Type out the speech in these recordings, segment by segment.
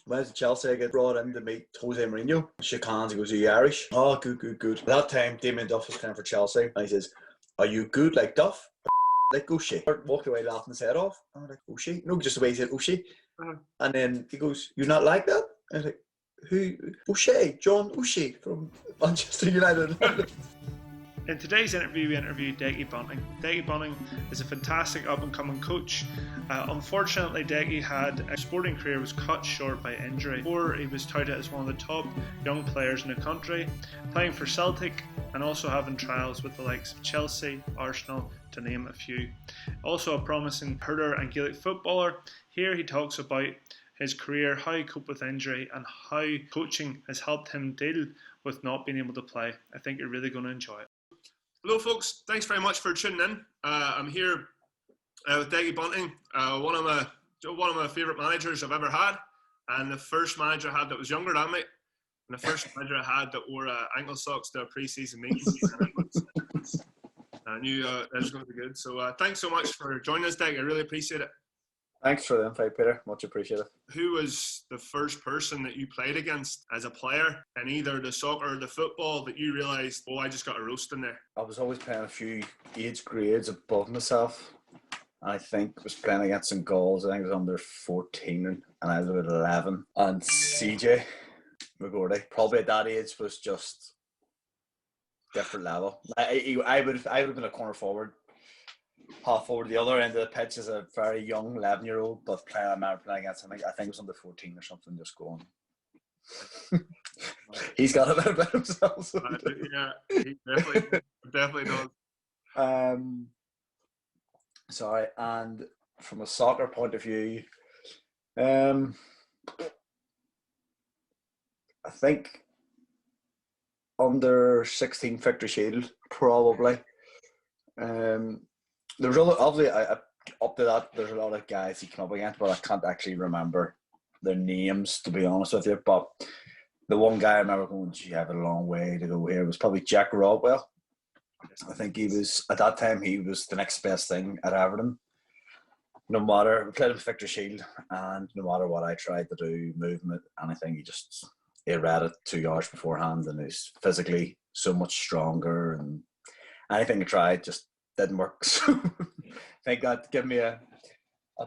When I was at Chelsea, I get brought in to meet Jose Mourinho. Shook hands, he goes, "Are you Irish?" "Oh, good, good, good." At that time, Damien Duff was playing for Chelsea, and he says, "Are you good like Duff?" Like O'Shea. Walked away laughing his head off. I was like, "O'Shea?" No, just the way he said O'Shea. And then he goes, "You're not like that?" I was like, "Who? O'Shea, John O'Shea from Manchester United." In today's interview, we interviewed Deaglan Bunting. Deaglan Bunting is a fantastic up-and-coming coach. Unfortunately, Deaglan had a sporting career was cut short by injury. Before, he was touted as one of the top young players in the country, playing for Celtic and also having trials with the likes of Chelsea, Arsenal, to name a few. Also a promising hurler and Gaelic footballer. Here he talks about his career, how he coped with injury, and how coaching has helped him deal with not being able to play. I think you're really going to enjoy it. Hello folks, thanks very much for tuning in. I'm here with Deaglan Bunting, one of my favourite managers I've ever had, and the first manager I had that was younger than me, and the first manager I had that wore ankle socks to a pre-season meeting. I knew that was going to be good. So thanks so much for joining us, Deaglan. I really appreciate it. Thanks for the invite, Peter. Much appreciated. Who was the first person that you played against as a player in either the soccer or the football that you realised, oh, I just got a roast in there? I was always playing a few age grades above myself. I think I was playing against some goals. I think it was under 14 and I was about 11. And CJ McGordy, probably at that age, was just different level. I would have been a corner forward, half forward. The other end of the pitch is a very young 11-year-old, but I remember playing against him. I think it was under 14 or something, just going. He's got a bit about himself. So yeah, he definitely does. Sorry, and from a soccer point of view, I think under 16 Victory Shield, probably. There's obviously up to that. There's a lot of guys he came up against, but I can't actually remember their names, to be honest with you. But the one guy I remember going, "Gee, you have a long way to go here," was probably Jack Rodwell. I think he was, at that time, he was the next best thing at Everton. No matter, we played him Victor Shield, and no matter what I tried to do, movement, anything, he read it 2 hours beforehand, and he's physically so much stronger, and anything I tried just didn't work. So I think that gave me a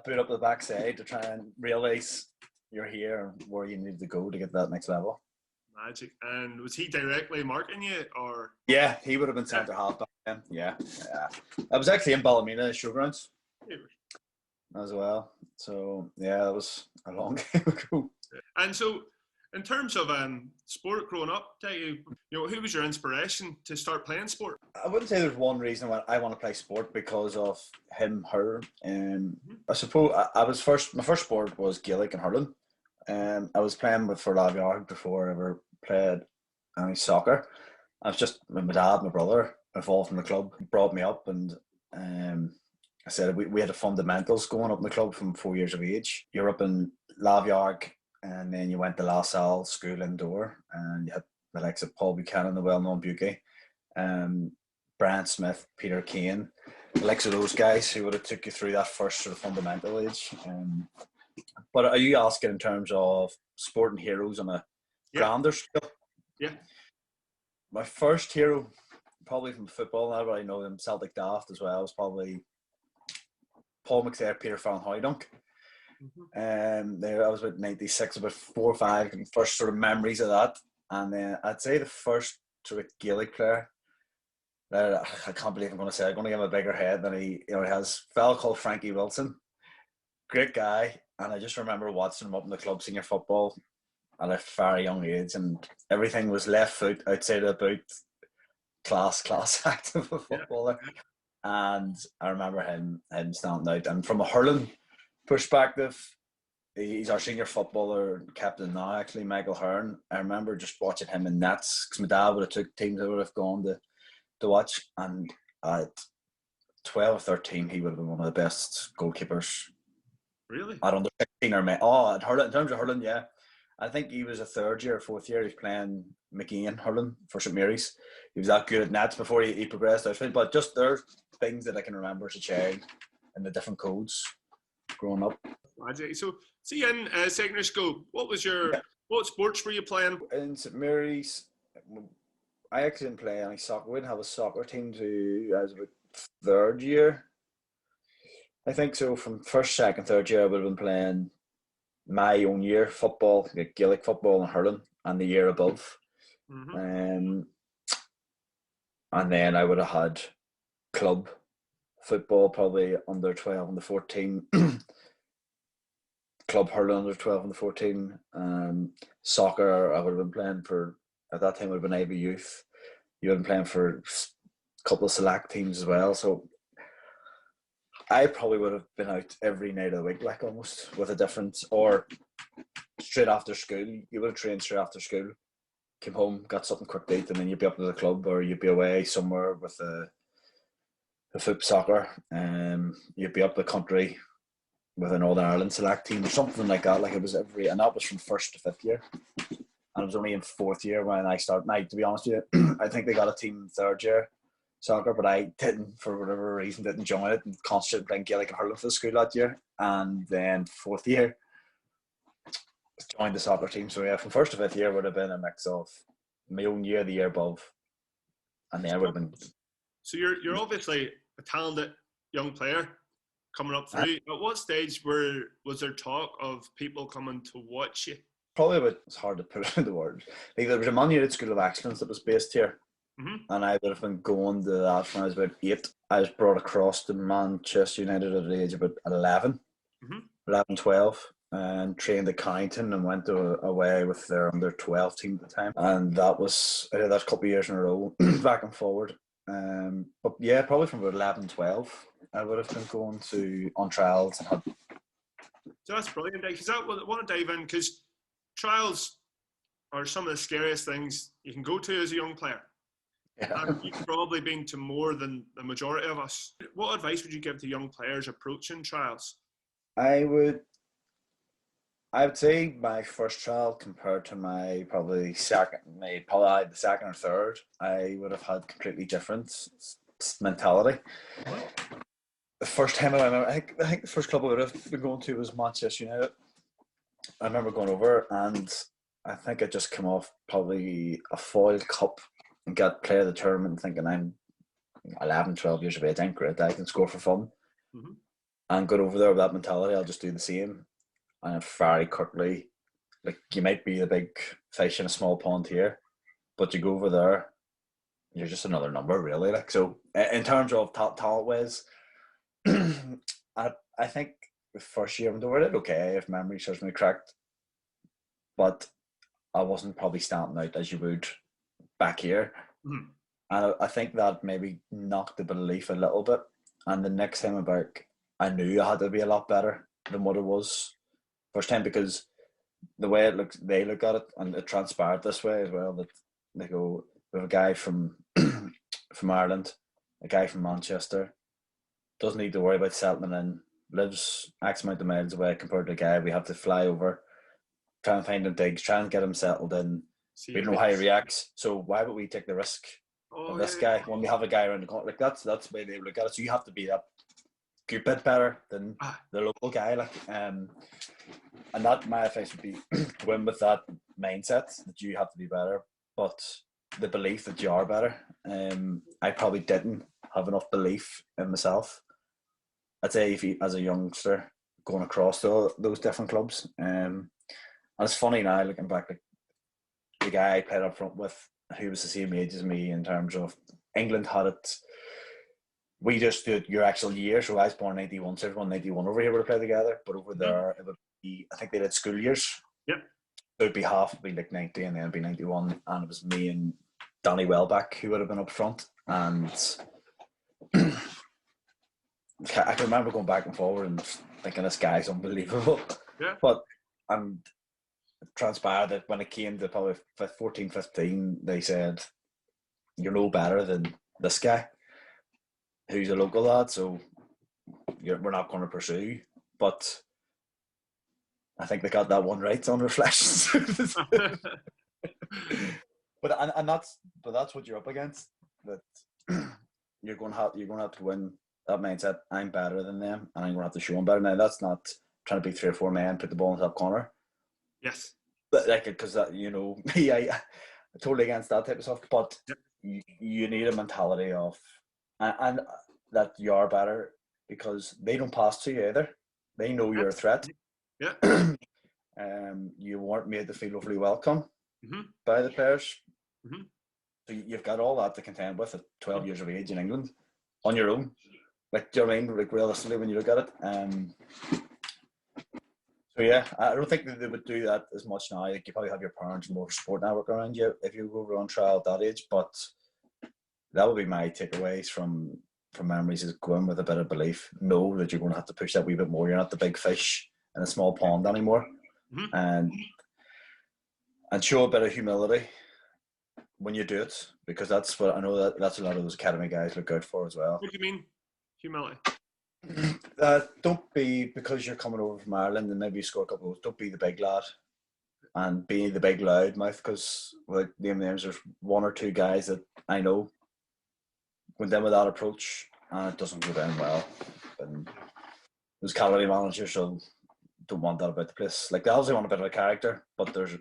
boot up the backside to try and realise you're here and where you need to go to get to that next level. Magic. And was he directly marking you, or? Yeah, he would have been centre half back then. Yeah. I was actually in Ballymena Showgrounds as well. So yeah, that was a long time ago. And so, in terms of sport growing up, who was your inspiration to start playing sport? I wouldn't say there's one reason why I want to play sport because of him, her. I suppose my first sport was Gaelic and hurling. I was playing for 𝐤𝐢𝐿 before I ever played any soccer. I was just with my dad, my brother, involved in the club, brought me up, and I said we had the fundamentals going up in the club from 4 years of age. You're up in 𝐤𝐢𝐿, and then you went to La Salle School indoor, and you had the likes of Paul Buchanan, the well-known Bukie, Brian Smith, Peter Kane, the likes of those guys who would have took you through that first sort of fundamental age. But are you asking in terms of sporting heroes on a grander scale? Yeah. My first hero, probably from football, now but I know them, Celtic Daft as well, was probably Paul McStay, Peter Van Hooijdonk. I was about 96, about 4 or 5, first sort of memories of that. And then I'd say the first sort of Gaelic player, I can't believe I'm going to say, I'm going to give him a bigger head than he has, a fellow called Frankie Wilson. Great guy. And I just remember watching him up in the club senior football at a very young age, and everything was left foot outside of the boot, class act of a footballer. And I remember him standing out. And from a hurling perspective, he's our senior footballer, captain now actually, Michael Hearn. I remember just watching him in nets, because my dad would have took teams that would have gone to watch, and at 12 or 13 he would have been one of the best goalkeepers. Really? At under 16 or at hurling, in terms of hurling, yeah. I think he was a third year or fourth year. He was playing McGean hurling for St Mary's. He was that good at nets before he progressed out. But just there's things that I can remember as a child and the different codes growing up. So in secondary school, what sports were you playing? In St Mary's, I actually didn't play any soccer. We didn't have a soccer team till I was about third year. I think so. From first, second, third year, I would have been playing my own year football, like Gaelic football and hurling, and the year above. And then I would have had club football, probably under 12, under 14. Club hurling under 12 and 14. Soccer, I would have been playing for, at that time, it would have been 𝐈 𝐆𝐎𝐓. You would have been playing for a couple of select teams as well. So I probably would have been out every night of the week, like almost, with a difference. Or straight after school, you would have trained straight after school, came home, got something quick to eat, and then you'd be up to the club, or you'd be away somewhere with the foot soccer. You'd be up the country with an Northern Ireland select team or something like that. Like it was and that was from first to fifth year. And it was only in fourth year when I started. Now, to be honest with you, I think they got a team in third year soccer, but I didn't, for whatever reason, didn't join it and concentrated playing Gaelic and hurling for the school that year. And then fourth year, joined the soccer team. So yeah, from first to fifth year would have been a mix of my own year, the year above, and then would have been. So you're obviously a talented young player coming up through. At what stage was there talk of people coming to watch you? Probably about, it's hard to put it into words. Like there was a Man United School of Excellence that was based here. And I would have been going to that when I was about 8. I was brought across to Manchester United at the age of about 11, 12, and trained at Carrington and went away with their under 12 team at the time. And that was, I did that a couple of years in a row, back and forward. But yeah, probably from about 11, 12, I would have been going on trials. And so that's brilliant, because I want to dive in, because trials are some of the scariest things you can go to as a young player. Yeah. And you've probably been to more than the majority of us. What advice would you give to young players approaching trials? I would say my first trial compared to my probably the second or third, I would have had completely different mentality. The first time I think the first club I would have been going to was Manchester United. I remember going over, and I think I just came off probably a foil cup and got player of the tournament, thinking I'm 11, 12 years of age, I'm great, I can score for fun. And got over there with that mentality, I'll just do the same. And very quickly, like, you might be the big fish in a small pond here, but you go over there, you're just another number, really. Like, so in terms of talent ways, I think the first year I went over it, okay, if memory serves me correct, but I wasn't probably standing out as you would back here. And I think that maybe knocked the belief a little bit. And the next time back, I knew I had to be a lot better than what it was first time, because the way they look at it, and it transpired this way as well, that they go, we have a guy from Ireland, a guy from Manchester, doesn't need to worry about settling in, lives X amount of miles away, compared to a guy we have to fly over, try and find him digs, try and get him settled in. We don't know how he reacts, so why would we take the risk of this guy when we have a guy around the corner? Like that's the way they look at it. So you have to be that good bit better than the local guy, like. And that, my advice would be, go in with that mindset that you have to be better, but the belief that you are better. I probably didn't have enough belief in myself. I'd say if you, as a youngster, going across those different clubs, and it's funny now looking back, like the guy I played up front with, who was the same age as me in terms of England had it. We just did your actual year, so I was born 91, so everyone 91 over here would have played together, but over there it would be, I think they did school years. Yep. So it'd be half, it'd be like 90 and then it'd be 91, and it was me and Danny Welbeck who would have been up front. And I can remember going back and forward and thinking this guy's unbelievable. Yeah. But it transpired that when it came to probably 14, 15, they said, you're no better than this guy, who's a local lad, so we're not going to pursue. But I think they got that one right on reflections. But that's what you're up against. That you're going to have to win that mindset, I'm better than them and I'm going to have to show them better. Now, that's not trying to beat 3 or 4 men, put the ball in the top corner. Yes. But like, because that, you know, me, I'm totally against that type of stuff. But Yep. you need a mentality of, and that you are better, because they don't pass to you either. They know you're a threat. Yeah. You weren't made to feel overly welcome by the players. So you've got all that to contend with at 12 years of age in England on your own. Like, do you know what I mean? Like, realistically, when you look at it. So yeah, I don't think that they would do that as much now. Like, you probably have your parents and more support network around you if you were on trial at that age. But that would be my takeaways from memories, is going with a bit of belief. Know that you're going to have to push that wee bit more. You're not the big fish in a small pond anymore. And show a bit of humility when you do it, because that's what I know that's a lot of those academy guys look out for as well. What do you mean, humility? Don't be, because you're coming over from Ireland and maybe you score a couple of goals, don't be the big lad and be the big loud mouth, because like name names, there's 1 or 2 guys that I know went in with that approach and it doesn't go down well. And those academy managers don't want that about the place. Like, they obviously want a bit of a character, but there's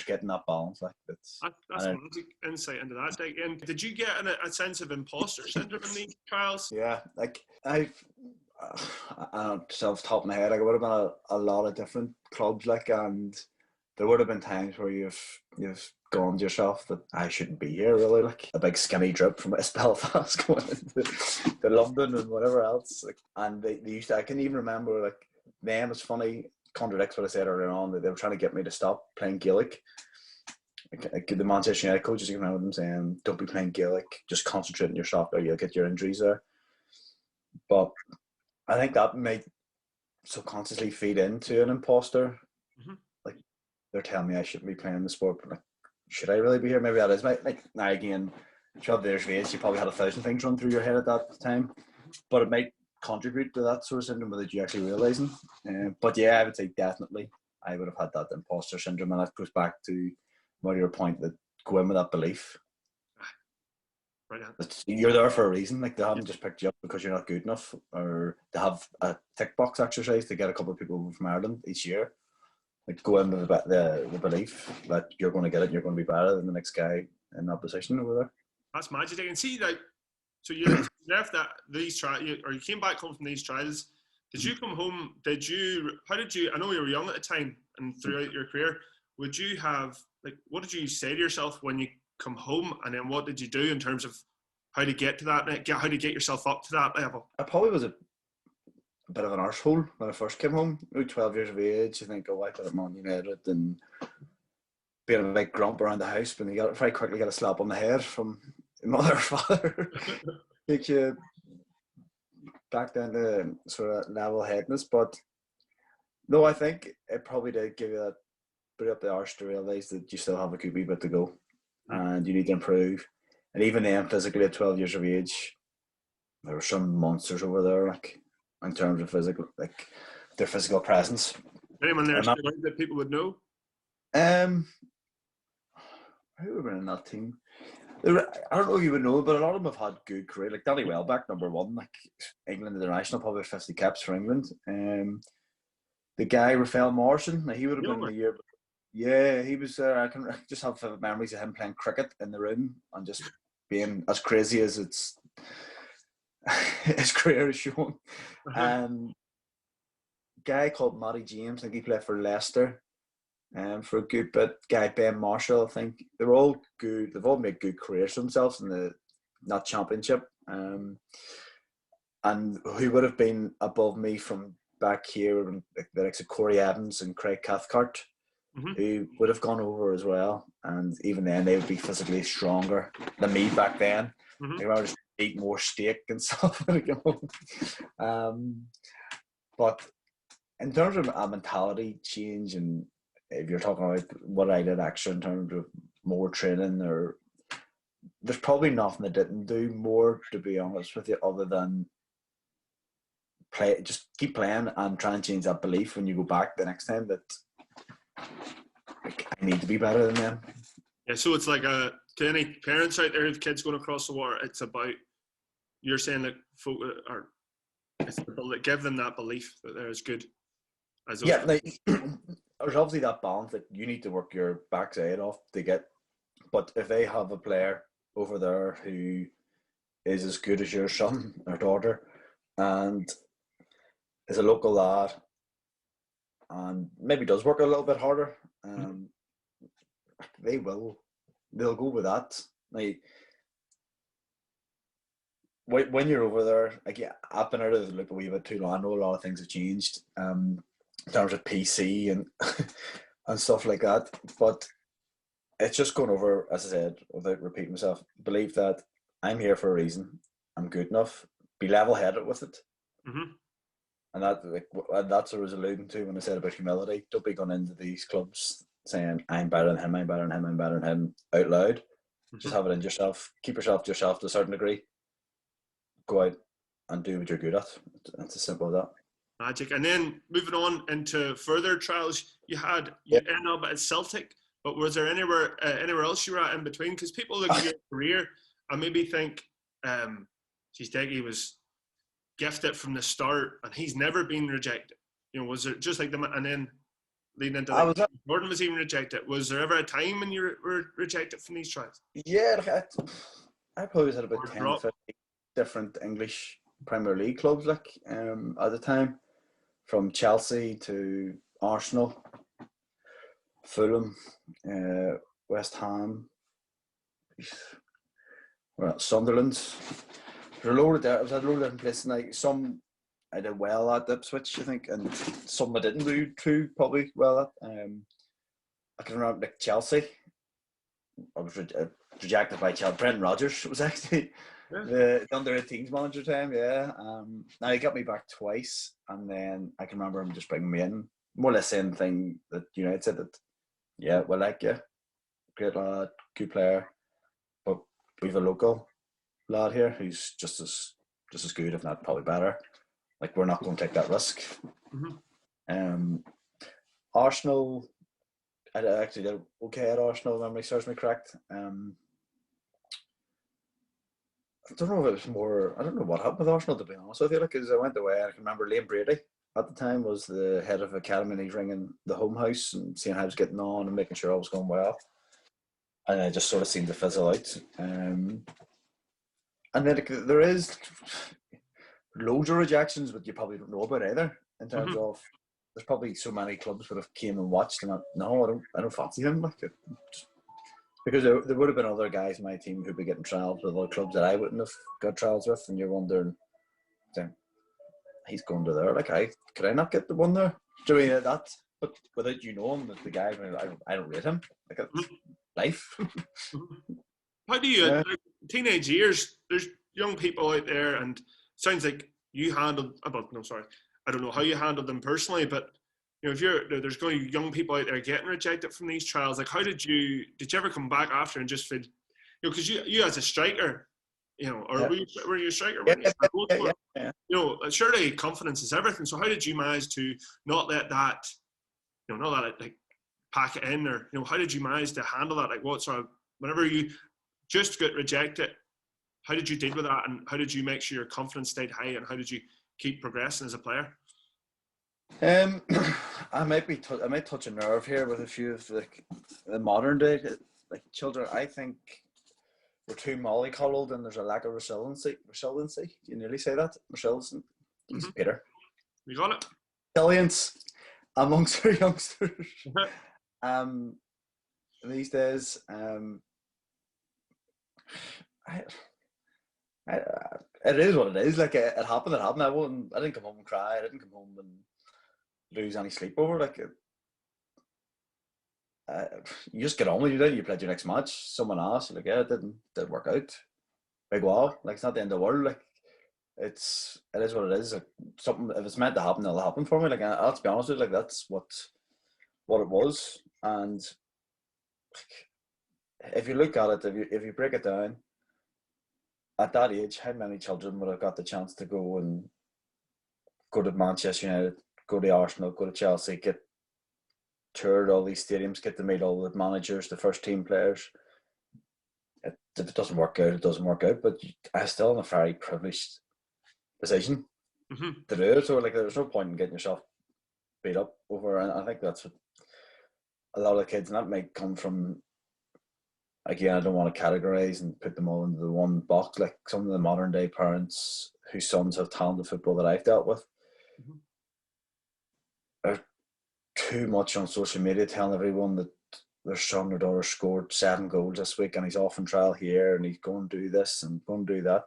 getting that balance. Like, that's fantastic insight into that. And did you get a sense of imposter syndrome in these trials? Yeah, like I don't know, off the top of my head, like, it would have been a lot of different clubs, like, and there would have been times where you've gone to yourself that I shouldn't be here, really, like a big skinny drip from West Belfast going to London and whatever else. Like, and they used to, I can even remember, like, them, it's funny, contradicts what I said earlier on, that they were trying to get me to stop playing Gaelic. Like, the Manchester United coaches, you can remember them saying, don't be playing Gaelic, just concentrate on your shot, or you'll get your injuries there. But I think that might subconsciously feed into an imposter. Like, they're telling me I shouldn't be playing the sport, but like, should I really be here? Maybe that is my, like, now again, 12 years of age, you probably had 1,000 things run through your head at that time, but it might contribute to that sort of syndrome without you actually realising. But yeah, I would say definitely I would have had that imposter syndrome, and that goes back to your point, that go in with that belief. Right. You're there for a reason. Like, they haven't just picked you up because you're not good enough, or they have a tick box exercise to get a couple of people over from Ireland each year. Like, go in with the belief that you're going to get it, you're going to be better than the next guy in that position over there. That's magic. I can see, like, so you left these trials, or you came back home from these trials. Did you come home? How did you? I know you were young at the time, and throughout your career, would you have, like, what did you say to yourself when you come home, and then what did you do in terms of how to get to that, how to get yourself up to that level? I probably was a bit of an arsehole when I first came home. 12 years of age, you think, oh, I got at Man United, and being a big grump around the house, but you very quickly get a slap on the head from mother or father. Takes you back down to sort of level-headedness. But no, I think it probably did give you that bit up the arse to realise that you still have a good wee bit to go and you need to improve. And even then, physically at 12 years of age, there were some monsters over there, like, in terms of physical, like, their physical presence. Anyone there that people would know? Who would have been in that team? I don't know if you would know, but a lot of them have had good career. Like Danny Welbeck, number 1, like England international, probably 50 caps for England. The guy Rafael Morrison, he would have been the year. Yeah, he was there. I can just have memories of him playing cricket in the room and just being as crazy as his career has shown. Guy called Matty James, I think he played for Leicester. For a good bit, guy Ben Marshall, I think they're all good. They've all made good careers for themselves in that championship. And who would have been above me from back here, the likes of Corey Evans and Craig Cathcart, who would have gone over as well. And even then, they would be physically stronger than me back then. They would just eat more steak and stuff. But in terms of a mentality change, and if you're talking about what I did extra in terms of more training, or there's probably nothing I didn't do more, to be honest with you, other than just keep playing and try and change that belief when you go back the next time that, like, I need to be better than them. Yeah, so it's like to any parents out there who have kids going across the water, it's about, you're saying that It's to give them that belief that they're as good as those. Yeah, like, there's obviously that balance that you need to work your backside off to get. But if they have a player over there who is as good as your son or daughter and is a local lad and maybe does work a little bit harder, they'll go with that. Like, when you're over there, like, yeah, I've been out of the loop a wee bit too long. I know a lot of things have changed in terms of PC and and stuff like that. But it's just going over, as I said, without repeating myself, believe that I'm here for a reason. I'm good enough. Be level-headed with it. And that's what I was alluding to when I said about humility. Don't be going into these clubs saying, I'm better than him, I'm better than him, I'm better than him, out loud. Just have it in yourself. Keep yourself to yourself to a certain degree. Go out and do what you're good at. It's as simple as that. Magic. And then moving on into further trials, you ended up at Celtic, but was there anywhere else you were at in between? Because people look at your career and maybe think, geez, Deaglan was gifted from the start and he's never been rejected. You know, was there just like and then leading into Gordon was even rejected. Was there ever a time when you were rejected from these trials? Yeah, I probably had about 10 to 15 different English Premier League clubs, like at the time, from Chelsea to Arsenal, Fulham, West Ham, Sunderland. There were a load of there. I was at a load of different places. Like some I did well at Ipswich, I think, and some I didn't do too probably well at. I can remember like Chelsea. I was rejected by Chelsea. Brendan Rodgers was actually the under-18s manager time. Yeah. Now he got me back twice, and then I can remember him just bringing me in, more or less same thing that United said that. Yeah, we like you, great lad, good player, but we've a local lad here who's just as good, if not probably better. Like, we're not going to take that risk. Arsenal, I actually did okay at Arsenal, if memory serves me correct. I don't know if it was more, I don't know what happened with Arsenal, to be honest with you, because I went away. I can remember Liam Brady at the time was the head of academy, and he's ringing the home house and seeing how I was getting on and making sure I was going well. And I just sort of seemed to fizzle out. And then there is loads of rejections, but you probably don't know about either. In terms of, there's probably so many clubs that have came and watched, and I don't fancy him. Like, because there would have been other guys in my team who'd be getting trials with other clubs that I wouldn't have got trials with, and you're wondering, he's going to there. Like, could I not get the one there? Do you know that? But without him, the guy, I don't rate him. Like, it's life. How do you, like, teenage years, there's young people out there, and sounds like you handled, I don't know how you handled them personally, but if there's going to be young people out there getting rejected from these trials, like, how did you ever come back after and just feel, because you as a striker, or were you a striker? Yeah. Surely confidence is everything. So how did you manage to not let that, like pack it in, or how did you manage to handle that? Like, what sort of, whenever you just get rejected, how did you deal with that, and how did you make sure your confidence stayed high, and how did you keep progressing as a player? I might touch a nerve here with a few of the modern day children. I think we're too mollycoddled, and there's a lack of resiliency. You nearly say that? Resilience. Peter. You got it. Resilience amongst our youngsters. These days, it is what it is. Like, it happened. I didn't come home and cry. I didn't come home and lose any sleep over. Like, you just get on with it. You played your next match. Someone asked, like, yeah, it didn't work out. Big wow. Like, it's not the end of the world. Like, it is what it is. Like, something, if it's meant to happen, it'll happen for me. Like, I'll be honest with you, like, that's what it was. And if you look at it, if you break it down, at that age, how many children would have got the chance to go to Manchester United, go to Arsenal, go to Chelsea, get toured all these stadiums, get to meet all the managers, the first team players? If it doesn't work out, it doesn't work out. But I'm still in a very privileged position to do it. So like, there's no point in getting yourself beat up over. And I think that's what a lot of the kids, and that might come from. Again, I don't want to categorise and put them all into the one box. Like some of the modern day parents whose sons have talented football that I've dealt with are too much on social media telling everyone that their son or daughter scored 7 goals this week and he's off on trial here and he's going to do this and going to do that.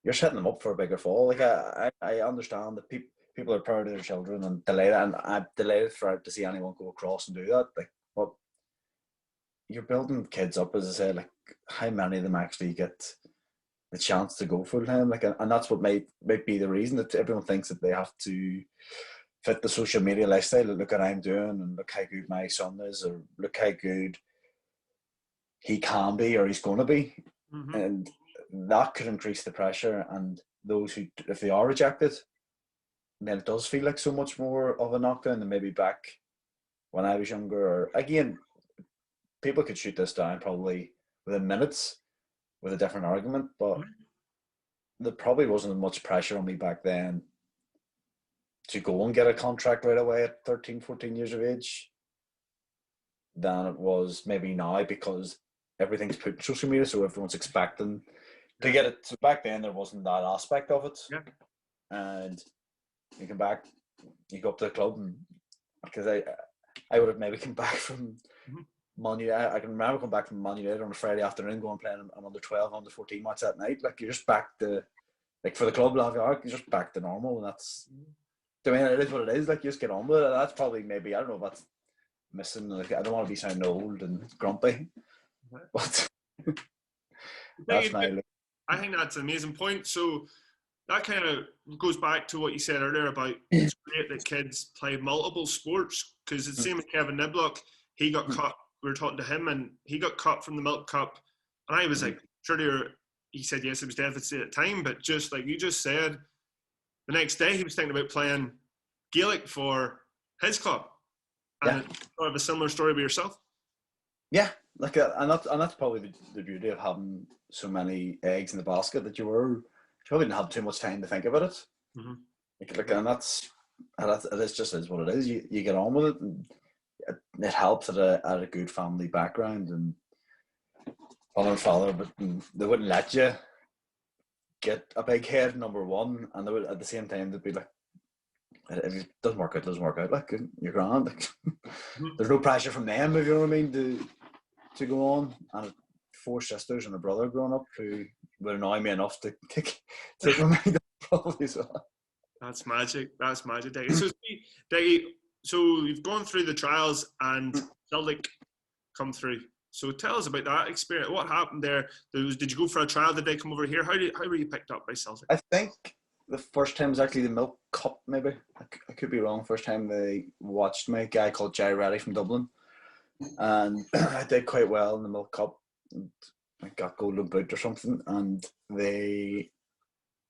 You're setting them up for a bigger fall. Like I understand that people are proud of their children and delighted, and I'm delighted to see anyone go across and do that. Like, but you're building kids up, as I said, like how many of them actually get the chance to go full time? Like, and that's what might be the reason that everyone thinks that they have to fit the social media lifestyle. Look what I'm doing, and look how good my son is, or look how good he can be, or he's going to be, and that could increase the pressure. And those who, if they are rejected, then it does feel like so much more of a knockdown than maybe back when I was younger. Or again, people could shoot this down probably within minutes with a different argument, but there probably wasn't much pressure on me back then to go and get a contract right away at 13, 14 years of age than it was maybe now, because everything's put in social media, so everyone's expecting to get it. So back then there wasn't that aspect of it. Yeah. And you come back, you go up to the club, and because I would have maybe come back from Man United. I can remember coming back from Man United on a Friday afternoon, going playing an under 12, under 14 match that night. Like, you're just back to, like, for the club, you're just back to normal, and that's. I mean, it is what it is. Like, you just get on with it. That's probably maybe, I don't know if that's missing. Like, I don't want to be sounding old and grumpy, but that's my. I think that's an amazing point. So that kind of goes back to what you said earlier about it's great that kids play multiple sports, because it's the same with Kevin Niblock. He got cut. We were talking to him, and he got cut from the Milk Cup, and I was like, surely he said yes, it was deficit at the time, but just like you just said, the next day he was thinking about playing Gaelic for his club, and sort of a similar story with yourself. Yeah, like, and that's probably the beauty of having so many eggs in the basket, that you probably didn't have too much time to think about it. Like, and it is what it is. You get on with it, and it helps at a good family background, and mother and father, but they wouldn't let you get a big head, number one, and they would, at the same time, they'd be like, if it doesn't work out, it doesn't work out. Like, you're grand. Like, there's no pressure from them, if you know what I mean, to go on. And 4 sisters and a brother growing up who would annoy me enough to take my mind off probably as well. That's magic. That's magic, Deaglan. So, Deaglan, so you've gone through the trials and Celtic come through. So tell us about that experience. What happened there? Did you go for a trial? Did they come over here? How were you picked up by Celtic? I think the first time was actually the Milk Cup, maybe. I could be wrong. First time they watched me, a guy called Jerry Reddy from Dublin. And I did quite well in the Milk Cup. And I got golden boot or something. And they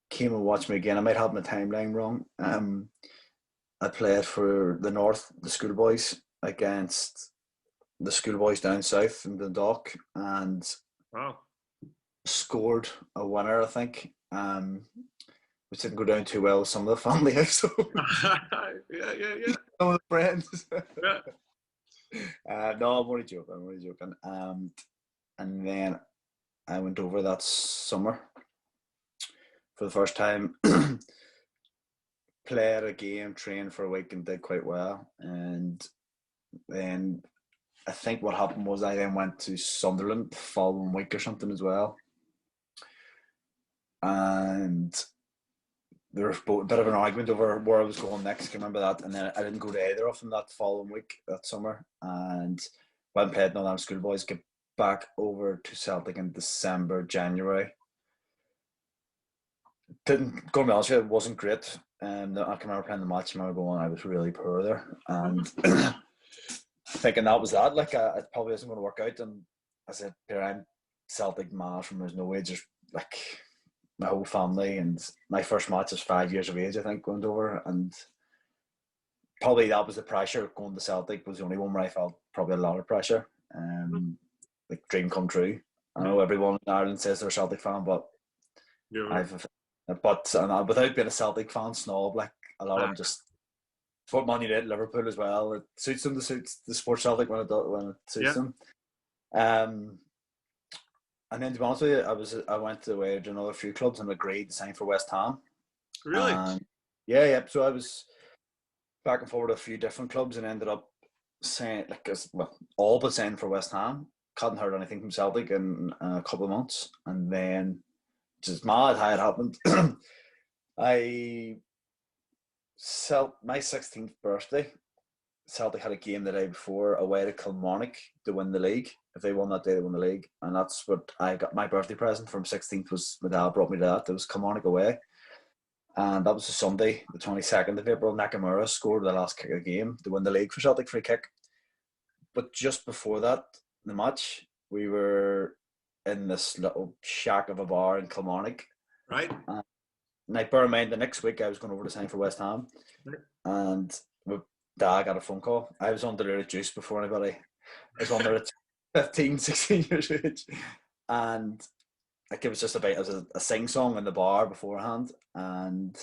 came and watched me again. I might have my timeline wrong. I played for the North, the schoolboys, against the schoolboys down south in Dundalk, and scored a winner, I think, which didn't go down too well with some of the family household. yeah. Some of the friends. No, I'm only joking. And then I went over that summer for the first time. Played a game, trained for a week, and did quite well. And then I think what happened was I then went to Sunderland the following week or something as well. And there was a bit of an argument over where I was going next. Can you remember that? And then I didn't go to either of them that following week, that summer. And went and played Northern Schoolboys, get back over to Celtic in December, January. Didn't, going to be honest with you, it wasn't great. I can remember playing the match, and I was really poor there. And thinking that was that. Like, it probably isn't going to work out. And I said, here I'm Celtic mad from there's no way, just like my whole family. And my first match was 5 years of age, I think, going over. And probably that was the pressure. Going to Celtic was the only one where I felt probably a lot of pressure. Like, dream come true. I know everyone in Ireland says they're a Celtic fan, but I've But without being a Celtic fan snob, like a lot of them just support Man United, Liverpool as well. It suits them to suit the sport Celtic when it suits them. And then to be honest with you, I went away to another few clubs and agreed to sign for West Ham. Really? Yeah. So I was back and forward a few different clubs and ended up saying, all but saying for West Ham. Hadn't heard anything from Celtic in a couple of months, and then just mad how it happened. My 16th birthday, Celtic had a game the day before away to Kilmarnock to win the league. If they won that day, they won the league, and that's what I got. My birthday present from 16th was my dad brought me to that. It was Kilmarnock away. And that was a Sunday, the 22nd of April. Nakamura scored the last kick of the game to win the league for Celtic, free kick. But just before that, the match, we were in this little shack of a bar in Kilmarnock. Right. Now, bear in mind, the next week I was going over to sign for West Ham. Right. And my dad got a phone call. I was under the juice before anybody. I was under 15, 16 years of age. And it was just about a sing song in the bar beforehand, and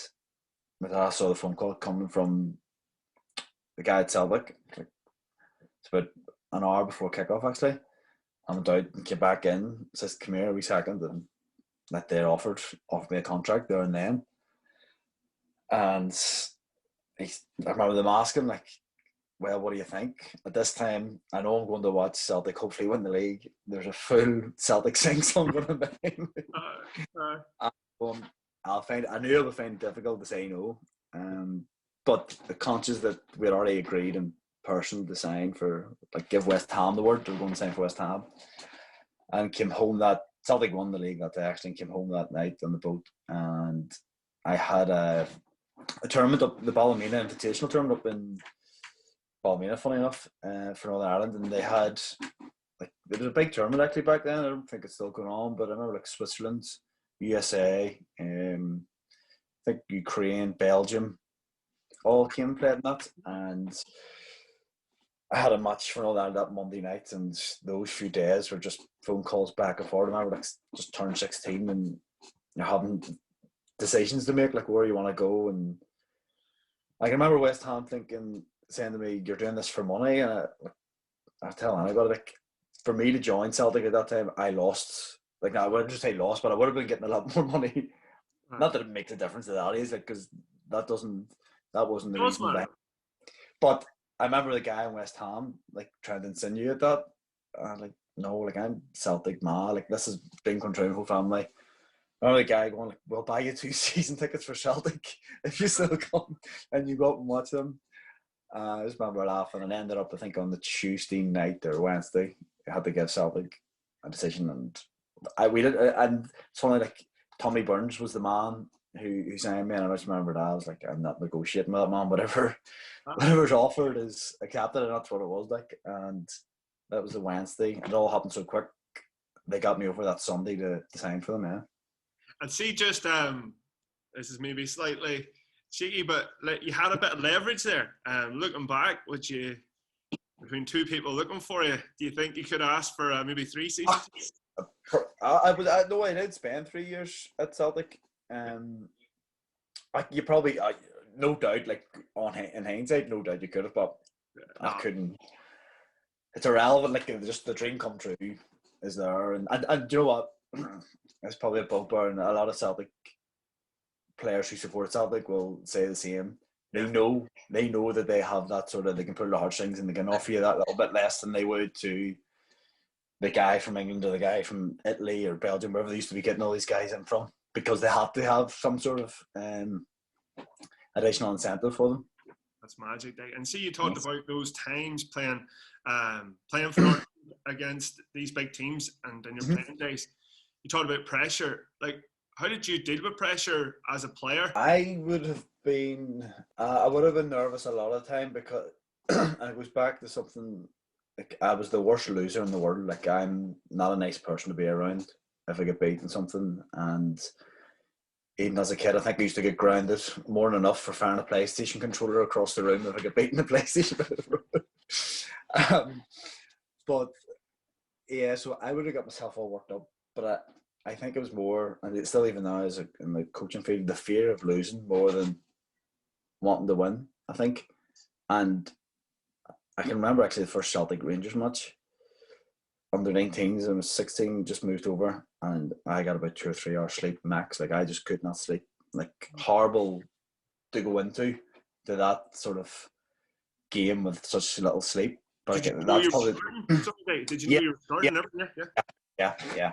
my dad saw the phone call coming from the guy at Celtic. It's about an hour before kickoff actually. I went out and came back in, says, "Come here a wee second," and that they offered me a contract there and then. And I remember them asking, like, "Well, what do you think?" At this time, I know I'm going to watch Celtic hopefully win the league. There's a full Celtic sing song going to be. I knew I would find it difficult to say no. But conscious that we had already agreed in person to sign for, like, give West Ham the word, to go and sign for West Ham. And came home Celtic won the league that day actually, and came home that night on the boat. And I had a tournament up, the Ballymena Invitational tournament up in Ballymena, funny enough, for Northern Ireland, and they had, like, there was a big tournament actually back then. I don't think it's still going on, but I remember, like, Switzerland, USA, I think Ukraine, Belgium, all came and played in that. And I had a match for Northern Ireland that Monday night, and those few days were just phone calls back and forth. I remember, like, just turned 16 and you're having decisions to make, like, where you want to go. And like, I remember West Ham saying to me, "You're doing this for money," and I tell anybody, like, for me to join Celtic at that time, I lost. Like, I wouldn't just say lost, but I would have been getting a lot more money. Right. Not that it makes a difference to that is, like, because that wasn't the reason behind. But I remember the guy in West Ham, like, trying to insinuate that. Like, no, like, I'm Celtic, like, this is been controlling the whole family. I remember the guy going, like, "We'll buy you 2 season tickets for Celtic if you still come and you go up and watch them." I just remember laughing, and ended up, I think, on the Tuesday night or Wednesday, I had to give Celtic a decision, and and it's funny, like, Tommy Burns was the man who signed me, and I just remember that I was like, "I'm not negotiating with that man. Whatever's offered is accepted," and that's what it was like. And that was the Wednesday, and it all happened so quick. They got me over that Sunday to sign for them, yeah. And see, just this is maybe slightly cheeky, but, like, you had a bit of leverage there. Looking back, between two people looking for you, do you think you could ask for maybe 3 seasons? I did spend 3 years at Celtic. You probably, no doubt, like, in hindsight, no doubt you could have, but I couldn't. It's irrelevant. Like, just the dream come true is there, and you know what? It's probably a bugbear, and a lot of Celtic players who support Celtic will say the same. They know that they have that sort of, they can pull the heartstrings, and they can offer you that little bit less than they would to the guy from England or the guy from Italy or Belgium, wherever they used to be getting all these guys in from, because they have to have some sort of additional incentive for them. That's magic. And see, you talked about those times playing for against these big teams, and in your playing days, you talked about pressure. Like, how did you deal with pressure as a player? I would have been nervous a lot of the time, because and it goes back to something, like, I was the worst loser in the world. Like, I'm not a nice person to be around if I get beaten something. And even as a kid, I think I used to get grounded more than enough for firing a PlayStation controller across the room if I get beaten the PlayStation. But yeah, so I would have got myself all worked up. But I think it was more, and it's still even now in the coaching field, the fear of losing more than wanting to win, I think. And I can remember actually the first Celtic Rangers match, under 19s, I was 16, just moved over, and I got about 2 or 3 hours sleep max. Like, I just could not sleep. Like, horrible to go into to that sort of game with such little sleep. But Did you know that's you were probably starting? Did you know yeah, you were starting? Yeah. yeah.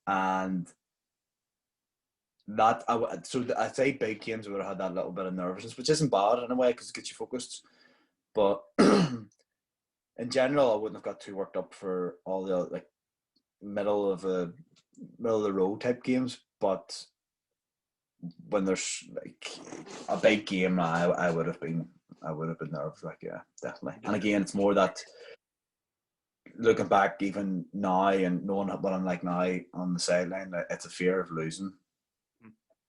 And that I'd say big games would have had that little bit of nervousness, which isn't bad in a way because it gets you focused. But in general, I wouldn't have got too worked up for all the like middle of the road type games. But when there's like a big game, I would have been nervous. Like, yeah, definitely. And again, it's more that looking back even now and knowing what I'm like now on the sideline, it's a fear of losing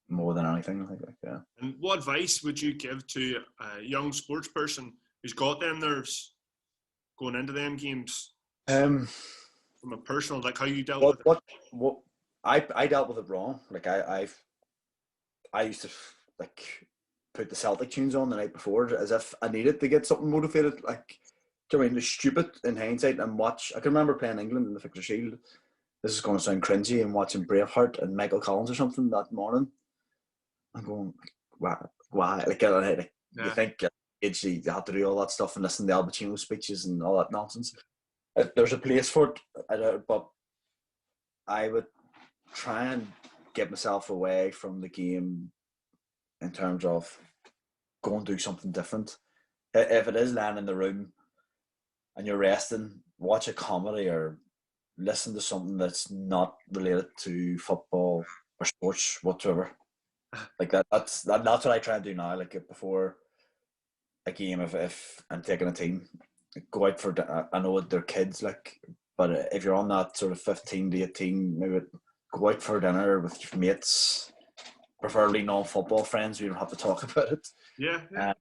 more than anything. I think, yeah. And what advice would you give to a young sports person who's got them nerves going into them games? From a personal, like how you dealt with it. What I dealt with it wrong. Like I used to like put the Celtic tunes on the night before as if I needed to get something motivated. Like, do you know what I mean? It's stupid in hindsight and watch. I can remember playing England in the Victor Shield. This is going to sound cringy, and watching Braveheart and Michael Collins or something that morning. I'm going, why? Like, you think you have to do all that stuff and listen to Al Pacino speeches and all that nonsense. There's a place for it, but I would try and get myself away from the game in terms of go and do something different. If it is lying in the room and you're resting, watch a comedy or listen to something that's not related to football or sports whatsoever. Like that's what I try and do now. Like, before a game, if I'm taking a team, go out for. I know they're kids, like, but if you're on that sort of 15 to 18, maybe go out for dinner with your mates, preferably non-football friends. We don't have to talk about it. Yeah.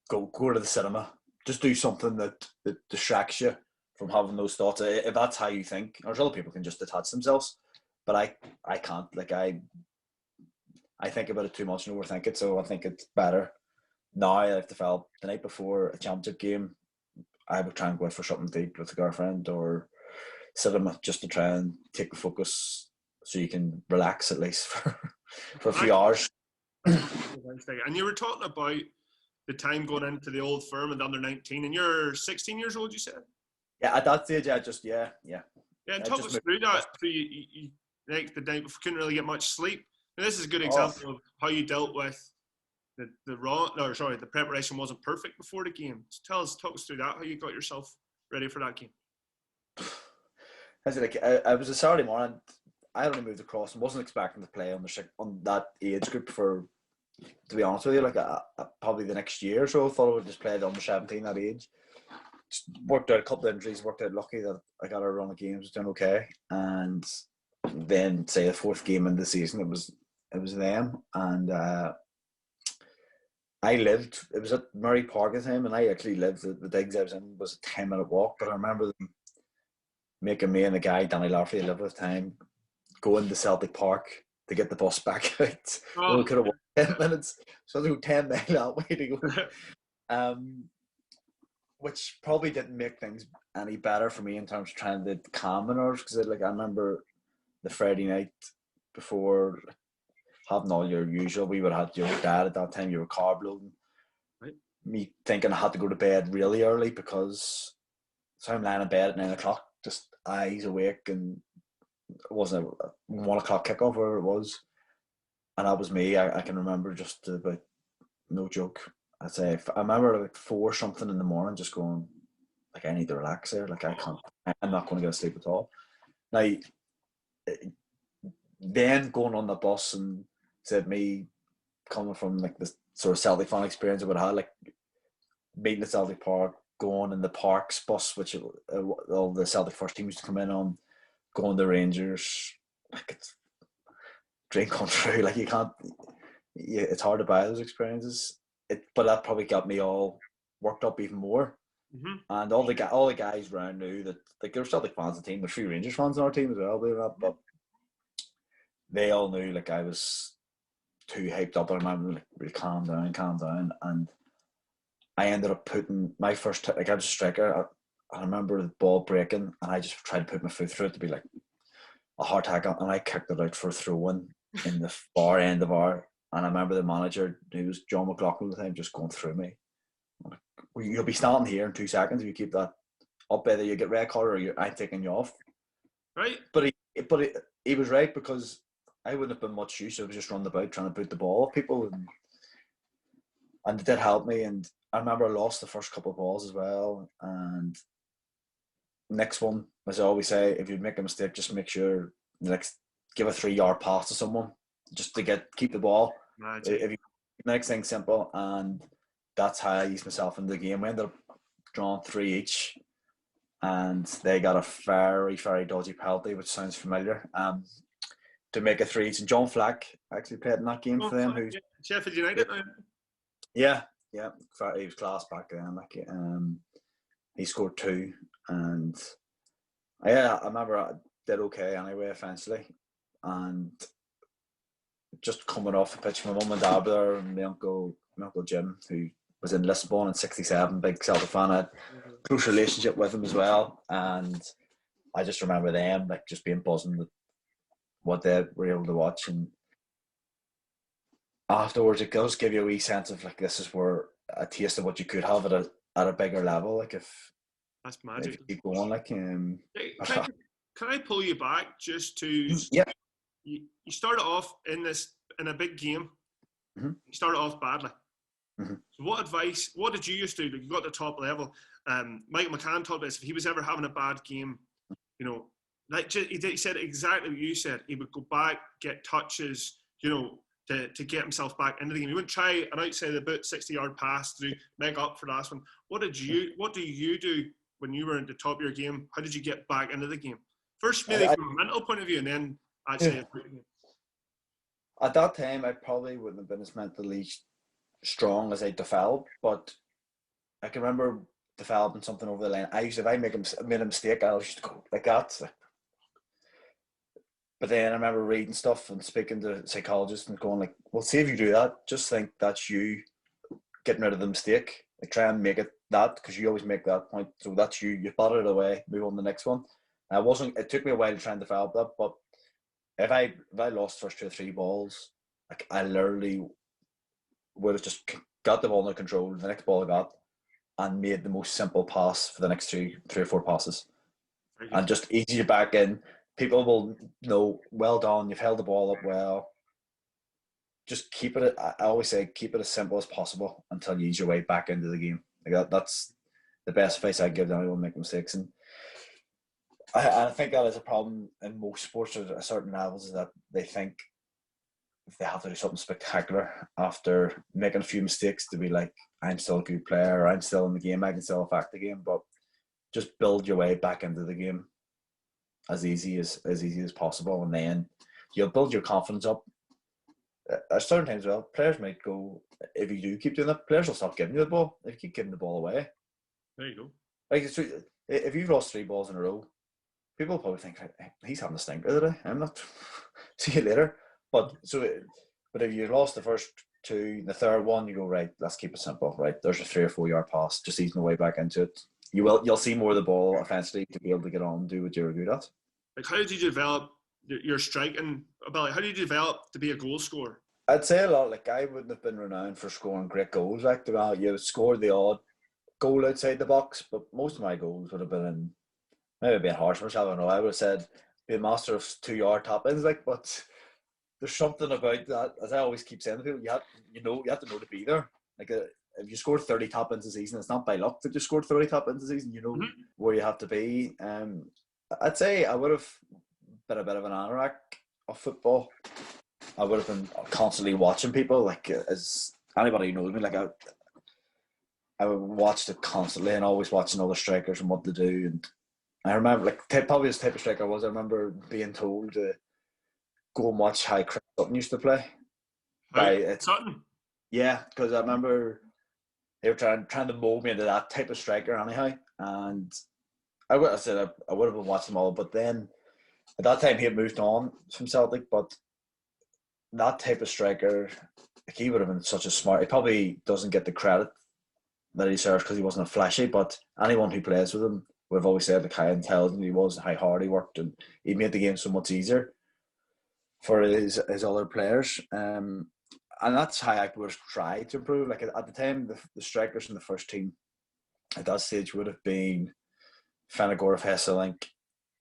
Go to the cinema. Just do something that distracts you from having those thoughts. If that's how you think, there's other people can just detach themselves, but I can't. Like, I think about it too much and overthink it. So I think it's better now. I've developed the night before a championship game, I would try and go out for something to eat with a girlfriend or cinema, just to try and take the focus so you can relax at least for a few hours. And you were talking about the time going into the old firm and the under 19, and you're 16 years old, you said? Yeah, at that stage, yeah. Yeah, and talk us through that. So you like the night before, couldn't really get much sleep. And this is a good example of how you dealt with the preparation wasn't perfect before the game. So talk us through that, how you got yourself ready for that game. I was a Saturday morning. I only moved across and wasn't expecting to play on that age group for, to be honest with you, like probably the next year or so. I thought I would just play under 17 that age. Just worked out a couple of injuries, worked out lucky that I got a run of games, was doing okay. And then, say, the fourth game in the season, it was them. And it was at Murray Park at the time, and I actually lived, the digs I was in was a 10-minute walk, but I remember them making me and the guy, Danny Larfy, I lived with at the time, go into Celtic Park to get the bus back out. We could have walked 10 minutes, so I had to go 10 miles that way to go. Which probably didn't make things any better for me in terms of trying to calm my nerves, because I remember the Friday night before, having all your usual, we would have had your dad at that time, you were carb loading. Right. Me thinking I had to go to bed really early, because so I'm lying in bed at 9 o'clock, just eyes awake, and it wasn't a 1 o'clock kickoff, wherever it was. And that was me. I can remember just about, no joke, I'd say, I remember like 4 something in the morning, just going, like, I need to relax there. Like, I'm not going to get to sleep at all. Now, then going on the bus, and said me coming from like this sort of Celtic fan experience I would have had, like meeting at Celtic Park, going in the Parks bus, which all the Celtic first team used to come in on, going to Rangers, like, it's dream come true. Like, it's hard to buy those experiences. But that probably got me all worked up even more. And all the guys around knew that, like, there were Celtic fans of the team. There's 3 Rangers fans on our team as well, believe it or not, but they all knew, like, I was too hyped up. I remember, like, really calm down, and I ended up putting my first, like, I was a striker. I remember the ball breaking, and I just tried to put my foot through it to be like a hard tackle, and I kicked it out for a throw-in in the far end of our. And I remember the manager, who was John McLaughlin at the time, just going through me. Like, well, you'll be standing here in 2 seconds if you keep that up. Either you get red card or I'm taking you off. Right. But he was right, because I wouldn't have been much use. I was just running about trying to put the ball off people, and it did help me. And I remember I lost the first couple of balls as well. And next one, as I always say, if you make a mistake, just make sure, like, give a 3-yard pass to someone just to keep the ball. Magic. If you make things simple, and that's how I eased myself into the game. We ended up drawing 3 each, and they got a very, very dodgy penalty, which sounds familiar, to make it 3 each. And John Flack actually played in that game for them. Who's Sheffield United. Yeah, he was class back then. Like, he scored 2, and I remember I did okay anyway, eventually, and just coming off the pitch, my mum and dad there, and my uncle Jim, who was in Lisbon in '67, big Celtic fan. I had a close relationship with him as well, and I just remember them, like, just being buzzing with what they were able to watch. And afterwards, it does give you a wee sense of, like, this is where a taste of what you could have at a bigger level. Like, if that's magic. If you keep going, like, can I pull you back just to you started off in a big game. Mm-hmm. You started off badly. Mm-hmm. So what did you used to do? You got to the top level. Michael McCann talked about this. If he was ever having a bad game, like he said exactly what you said. He would go back, get touches, to get himself back into the game. He wouldn't try an outside the boot 60-yard pass to make up for the last one. What do you do when you were at the top of your game? How did you get back into the game? First, maybe from a mental point of view, and then actually. At that time, I probably wouldn't have been as mentally strong as I developed, but I can remember developing something over the line. If I made a mistake, I used to go like that. But then I remember reading stuff and speaking to psychologists and going, like, well, see if you do that, just think that's you getting rid of the mistake. Like, try and make it that, because you always make that point. So that's you batted it away, move on to the next one. And it took me a while to try and develop that, but if I lost the first 2 or 3 balls, like, I literally would have just got the ball under control, the next ball I got, and made the most simple pass for the next 3 or 4 passes. And just ease you back in. People will know, well done, you've held the ball up well. Just keep it, I always say, keep it as simple as possible until you ease your way back into the game. Like, that's the best advice I give to anyone making mistakes. And I think that is a problem in most sports at certain levels, is that they think if they have to do something spectacular after making a few mistakes to be like, I'm still a good player, or I'm still in the game, I can still affect the game. But just build your way back into the game as easy as possible, and then you'll build your confidence up. At certain times, well, players might go, if you do keep doing that, players will stop giving you the ball. If you keep giving the ball away, there you go. Like, if you've lost 3 balls in a row, people will probably think, hey, he's having a stinker today. I'm not. See you later. But if you lost the first 2, the third one, you go, right, let's keep it simple. Right, there's a 3 or 4 yard pass, just easing the way back into it. You'll see more of the ball eventually to be able to get on and do what you're good at. Like, how did you develop your striking ability? How did you develop to be a goal scorer? I'd say a lot. Like, I wouldn't have been renowned for scoring great goals. Like, you would score the odd goal outside the box, but most of my goals would have been in, maybe being harsh for myself, I don't know. I would have said be a master of 2-yard tap-ins. Like, but there's something about that, as I always keep saying to people, you have to know to be there. Like, if you score 30 tap-ins a season, it's not by luck that you scored 30 tap-ins a season. You know where you have to be. I'd say I would have been a bit of an anorak of football. I would have been constantly watching people. Like, as anybody who knows me, like, I would watch it constantly and always watching other strikers and what they do. And I remember, like, probably this type of striker I was. I remember being told to go and watch how Chris Sutton used to play. Sutton? Yeah, because I remember they were trying to mold me into that type of striker anyhow. And I would have said I would have been watching them all, but then at that time he had moved on from Celtic. But that type of striker, like, he would have been such a smart. He probably doesn't get the credit that he deserves because he wasn't a flashy. But anyone who plays with him, we've always said like how intelligent he was, how hard he worked, and he made the game so much easier for his other players. And that's how I would have tried to improve. Like at the time, the strikers in the first team at that stage would have been 𝐸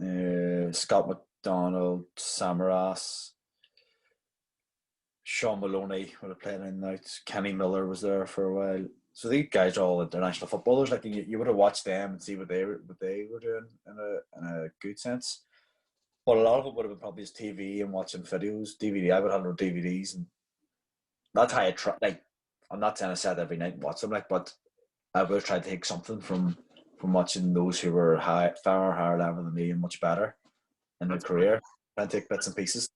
𝐈 Scott McDonald, Samaras, Sean Maloney would have played in and out. Kenny Miller was there for a while. So these guys are all international footballers. Like you would have watched them and see what they were doing in a good sense. But a lot of it would have been probably just TV and watching videos, DVD. I would have no DVDs, and that's how I try. Like, I'm not saying I sat every night and watch them, like, but I would have tried to take something from watching those who were far higher level than me and much better in their career, and take bits and pieces.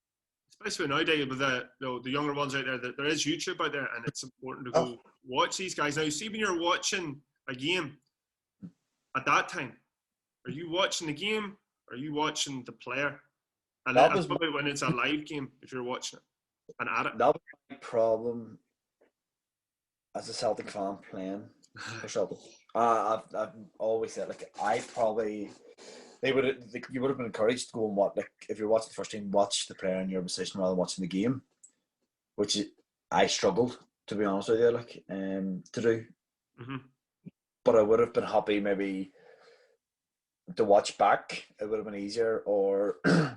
Especially nowadays with the younger ones out there, there is YouTube out there, and it's important to go watch these guys. Now, see, when you're watching a game at that time, are you watching the game? Or are you watching the player? And that was probably when it's a live game, if you're watching it and at it. That was my problem as a Celtic fan playing for Celtic. I've always said, like, you would have been encouraged to go and watch, like, if you're watching the first team, watch the player in your position rather than watching the game, which I struggled, to be honest with you, like, to do. Mm-hmm. But I would have been happy maybe to watch back. It would have been easier. Or if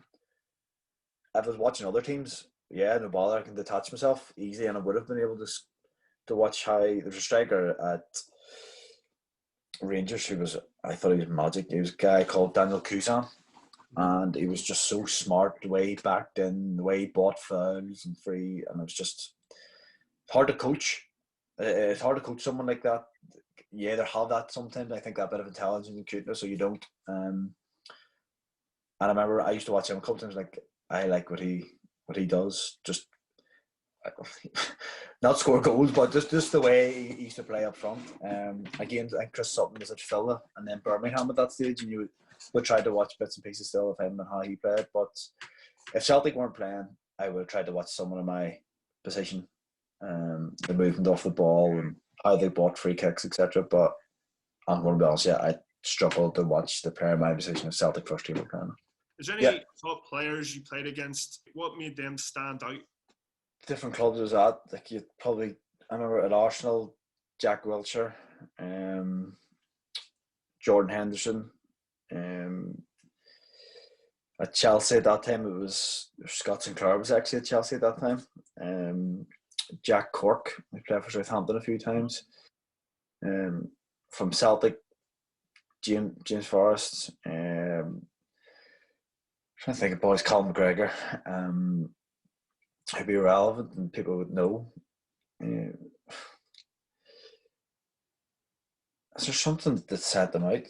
I was watching other teams, no bother, I can detach myself easily, and I would have been able to watch how there's a striker at Rangers who I thought he was magic. He was a guy called 𝐷aniel, and he was just so smart, the way he backed in, the way he bought fouls and free, and it was just hard to coach. It's hard to coach someone like that. You either have that sometimes, I think, that bit of intelligence and cuteness, or you don't. And I remember I used to watch him a couple times. Like, I like what he does. Just not score goals, but just the way he used to play up front. Again, I think Chris Sutton was at Villa and then Birmingham at that stage, and you would try to watch bits and pieces still of him and how he played. But if Celtic weren't playing, I would have tried to watch someone in my position, the movement off the ball and how they bought free kicks, etc. But I'm going to be honest, I struggled to watch the player in my position of Celtic first team playing. Is there any top players you played against? What made them stand out? Different clubs was at. Like, I remember at Arsenal, Jack Wilshere, Jordan Henderson. At Chelsea at that time, it was Scott Sinclair was actually at Chelsea at that time. Jack Cork, I played for Southampton a few times. From Celtic, James Forrest. Trying to think of boys, Colin McGregor. Who'd be relevant and people would know. Is there something that set them out?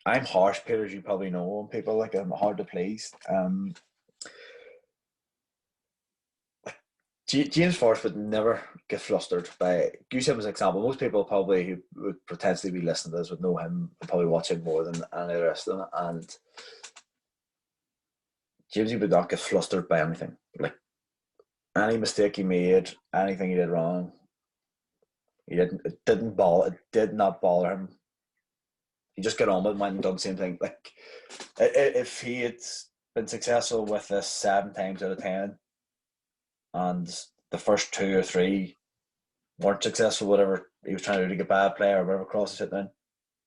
I'm harsh, Peter, as you probably know, and people, like, I'm hard to please. James Forrest would never get flustered by, use him as an example. Most people probably who would potentially be listening to this would know him, would probably watch him more than any of the rest of them. And Jamesy would not get flustered by anything. Like, any mistake he made, anything he did wrong, it did not bother him. He just got on with it, went and done the same thing. Like, if he had been successful with this 7 times out of 10, and the first 2 or 3 weren't successful, whatever he was trying to do to get by a player or whatever crosses it down,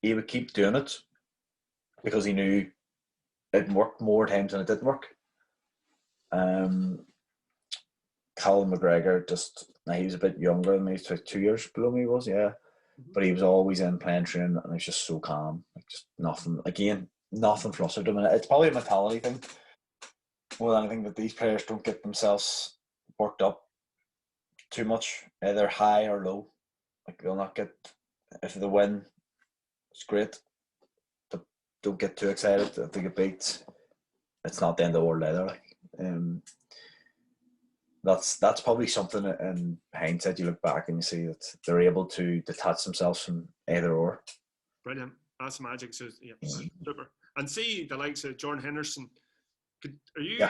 he would keep doing it because he knew it worked more times than it didn't work. Colin McGregor, he was a bit younger than me, he's like 2 years below me, but he was always in playing training, and he's just so calm, like, just nothing flustered him. And it's probably a mentality thing more than anything, that these players don't get themselves worked up too much, either high or low. Like, they'll not get, if they win, it's great, but don't get too excited. If they get beat, it's not the end of the world either. Like, that's probably something in hindsight you look back and you see that they're able to detach themselves from either or. Brilliant. That's magic. So yeah, super. And see the likes of Jordan Henderson. Are you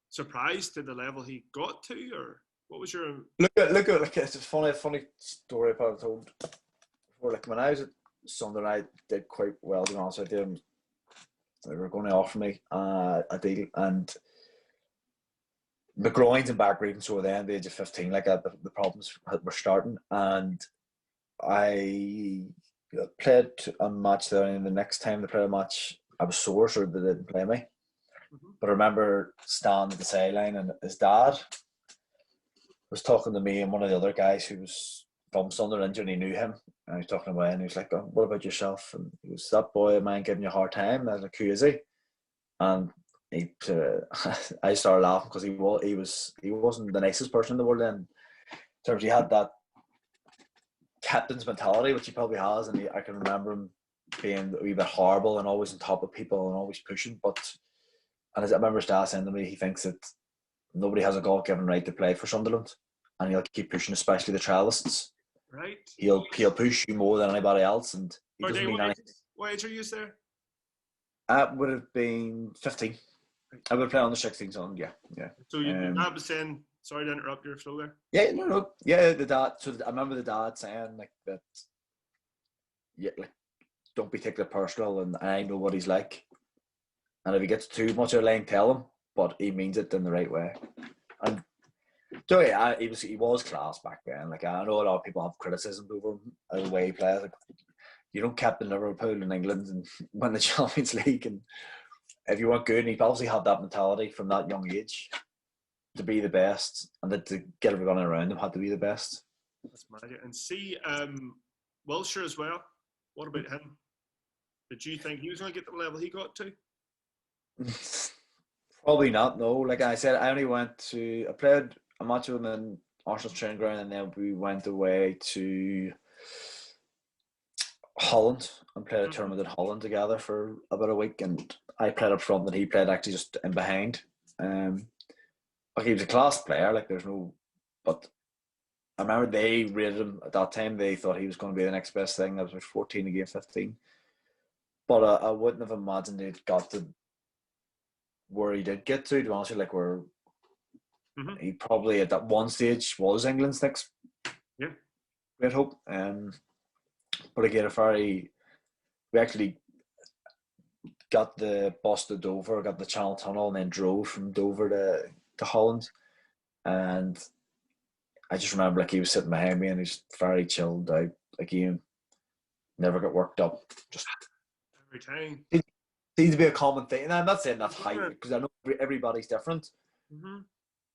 surprised to the level he got to, or what was your look at it's a funny story I've told before. Like when I was at Sunderland, I did quite well, to be honest with you. They were going to offer me a deal, and my groins and back were even sore then at the age of 15. Like the problems were starting, and I played a match there, and the next time they played a match, I was sore, so they didn't play me. But I remember standing at the sideline, and his dad was talking to me and one of the other guys who was from Sunderland, and he knew him. And he was talking away, and he was like, "Oh, what about yourself?" And he was, "That boy of mine giving you a hard time." And I was like, "Who is he?" And he, I started laughing because he wasn't the nicest person in the world. Then, in terms, he had that captain's mentality, which he probably has, and I can remember him being a wee bit horrible and always on top of people and always pushing. And as I remember his dad saying to me, he thinks that nobody has a God-given right to play for Sunderland, and he'll keep pushing, especially the trialists. Right. He'll push you more than anybody else, and he doesn't mean anything. What age are you there? That would have been 15. I would play on the 16s on, yeah. So your dad was saying, sorry to interrupt your flow there. Yeah, no, yeah. The dad. So I remember the dad saying like that. Yeah, like don't be taking it personal, and I know what he's like. And if he gets too much of a line, tell him. But he means it in the right way. And so yeah, he was class back then. Like I know a lot of people have criticism over him, the way he plays. Like, you don't captain Liverpool in England and win the Champions League, and if you weren't good, and he obviously had that mentality from that young age to be the best, and that to get everyone around him had to be the best. That's magic. And see, Wilshire as well. What about him? Did you think he was going to get to the level he got to? Probably not. No, like I said, I played a match with him in Arsenal's training ground, and then we went away to Holland and played a tournament in Holland together for about a week, and I played up front and he played actually just in behind. Like he was a class player, like there's no, but I remember they rated him at that time. They thought he was going to be the next best thing. I was 14 again, 15, but I wouldn't have imagined he'd got to where he did get to be honest with you, like where he probably at that one stage was England's next great hope. But again, we actually got the bus to Dover, got the Channel Tunnel, and then drove from Dover to Holland. And I just remember like he was sitting behind me and he's very chilled out. Like he never got worked up. Just every time. Seems to be a common thing. And I'm not saying that's hype because I know everybody's different.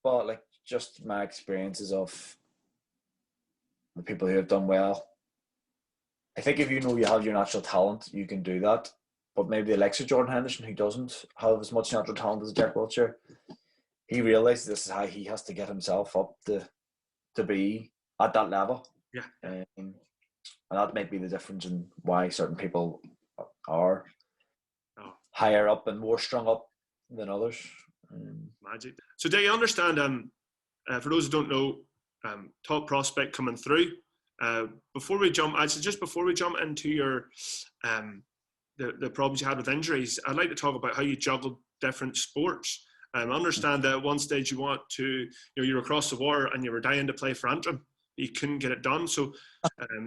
But like just my experiences of the people who have done well. I think if you know you have your natural talent, you can do that. But maybe the likes of Jordan Henderson, who doesn't have as much natural talent as Jack Wilshere, he realised this is how he has to get himself up to be at that level. Yeah. And that might be the difference in why certain people are higher up and more strung up than others. Magic. So do you understand, for those who don't know, top prospect coming through, before we jump into your the problems you had with injuries, I'd like to talk about how you juggled different sports. I understand that at one stage you were across the water and you were dying to play for Antrim. You couldn't get it done. So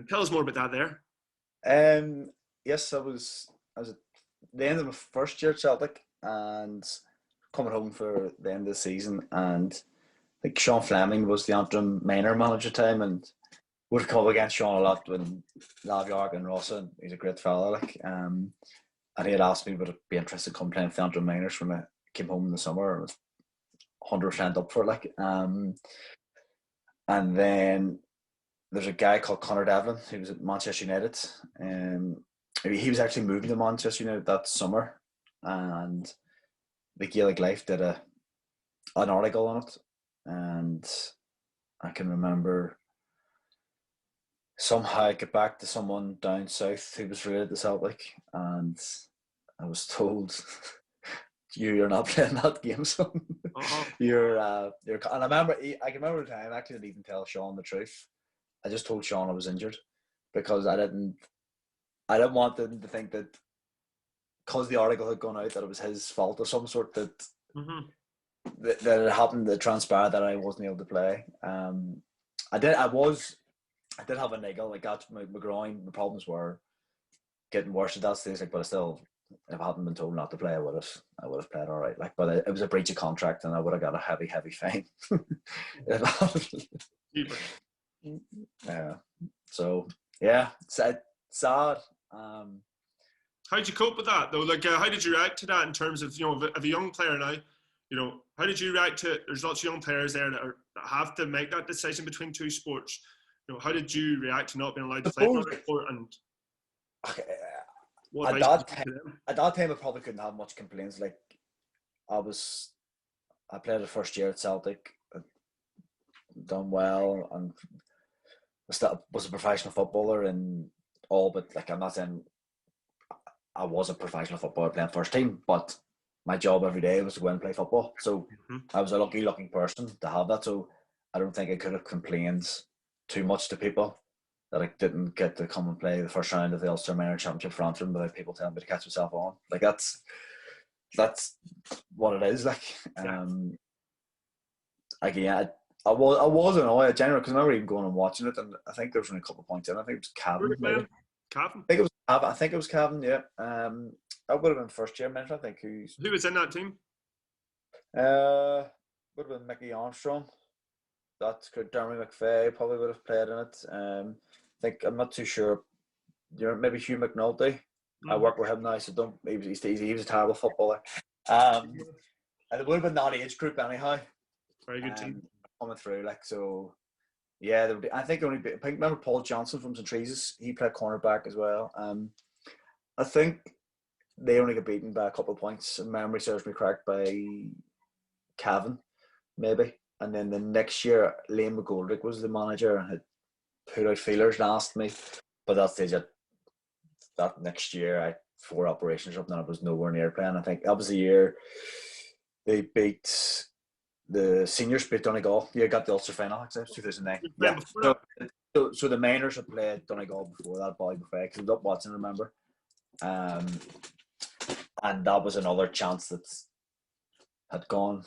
tell us more about that there. Yes, I was at the end of my first year at Celtic and coming home for the end of the season, and I think Sean Fleming was the Antrim minor manager time, and would have come against Sean a lot when 𝐤𝐢𝐭𝐡 and Rossa. He's a great fella, like, and he had asked me would I be interested in coming playing for the Antrim minors when I came home in the summer. I was 100% up for it, like. And then there's a guy called Conor Devlin who was at Manchester United. He was actually moving to Manchester United that summer, and the Gaelic Life did an article on it, and I can remember somehow I get back to someone down south who was related to Celtic, and I was told you're not playing that game, son. You're and I can remember the time, I couldn't even tell Sean the truth. I just told Sean I was injured because I didn't want them to think that because the article had gone out that it was his fault or some sort, that that it happened to transpire that I wasn't able to play. I did have a niggle, like that my groin. The problems were getting worse at that stage, like, but I still, if I hadn't been told not to play, I would have played all right. Like, but it was a breach of contract, and I would have got a heavy fine. Yeah. So yeah, sad. How did you cope with that though? Like, how did you react to that in terms of, of a young player now? How did you react to? There's lots of young players there that have to make that decision between two sports. How did you react to not being allowed to play another sport? And at that time, I probably couldn't have much complaints. Like, I played the first year at Celtic, done well, and was a professional footballer and all. But like, I'm not saying I was a professional footballer playing first team, but my job every day was to go and play football. So I was a lucky person to have that. So I don't think I could have complained too much to people that I didn't get to come and play the first round of the Ulster Minor Championship for Antrim without people telling me to catch myself on. Like, that's what it is. Like, again, I was annoyed generally because I remember even going and watching it, and I think there was only a couple of points in. I think it was Cavan. Cavan? I think it was Cavan. Yeah. That would have been first year mention. I think who was in that team? Would have been Mickey Armstrong. That's good. Dermot McVeigh probably would have played in it. I think, I'm not too sure. Maybe Hugh McNulty. I work with him now, so don't. He was a terrible footballer. And it would have been that age group anyhow. Very good team coming through. Like, so, yeah. I think remember Paul Johnson from St. Teresa's. He played cornerback as well. I think they only got beaten by a couple of points. Memory serves me correct, by Cavan, maybe. And then the next year, Liam McGoldrick was the manager and had put out feelers and asked me. But that next year, I had 4 operations up, and I was nowhere near playing. I think that was the year they beat the seniors, beat Donegal. Yeah, got the Ulster final, actually. It was 2009. Yeah. So the minors had played Donegal before that, Bally Buffet, because I was up watching, remember. And that was another chance that had gone.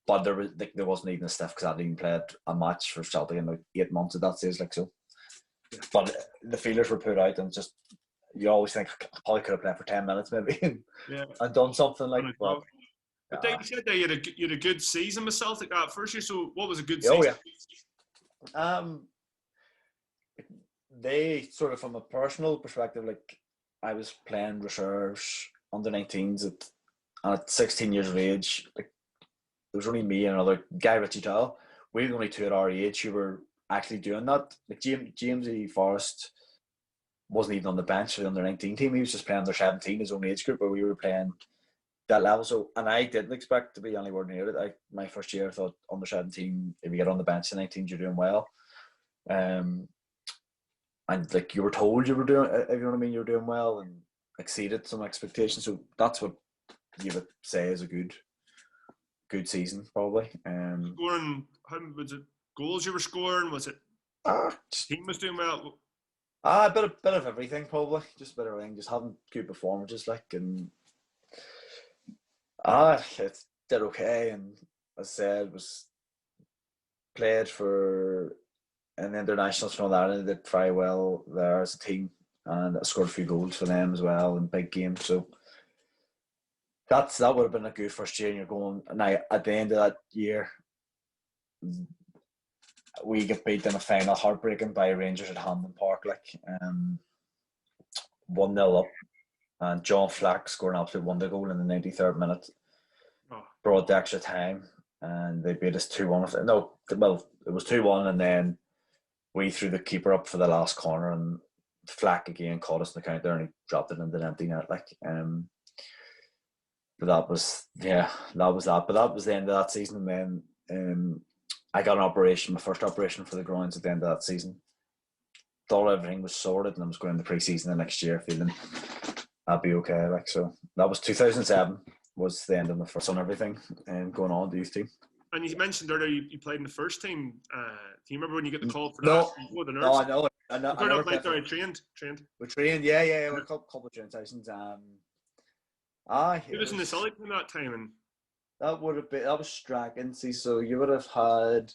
But there wasn't even a stiff because I hadn't even played a match for Celtic in like 8 months at that stage, like so. But the feelers were put out, and just you always think I probably could have played for 10 minutes maybe and done something like that. But you said that you had a good season with Celtic that first year. So what was a good season? Oh yeah. They sort of, from a personal perspective, like, I was playing reserves under 19s at 16 years of age. Like, there was only me and another guy, Richie Tall. We were the only two at our age who were actually doing that. Like, Jamesy Forrest wasn't even on the bench for the under 19 team. He was just playing under 17, his own age group, where we were playing that level. So, and I didn't expect to be anywhere near it. My first year, I thought under 17, if you get on the bench in 19, you're doing well. And like, you were told you were doing, if you know what I mean, you were doing well and exceeded some expectations. So that's what you would say is a good season, probably. Scoring, how was it? Goals you were scoring? Was it team was doing well? A bit of everything, probably. Just a bit of everything. Just having good performances, like, and it did okay. And as I said, was played for in the internationals from Ireland. Did very well there as a team, and I scored a few goals for them as well in big games. So that would have been a good first year. And you're going now at the end of that year, we get beat in a final, heartbreaking, by Rangers at Hampden Park, like 1-0 up, and John Flack scored an absolute wonder goal in the 93rd minute. Brought the extra time, and they beat us 2-1. No, well, it was 2-1, and then we threw the keeper up for the last corner, and Flack again caught us in the counter, and he dropped it into the empty net, like. But that was that. But that was the end of that season. And then I got an operation, my first operation for the groins at the end of that season. Thought everything was sorted, and I was going to the pre-season the next year feeling I'd be okay. Like, so that was 2007. was the end of my first on everything and going on to youth team. And you mentioned earlier you played in the first team. Do you remember when you get the call for no, that? Oh, the nerves. No, I know. I never played there. I trained. We trained, yeah. A couple of train sessions. Who was in the Celtic team that time? And that was Strachan. See, so you would have had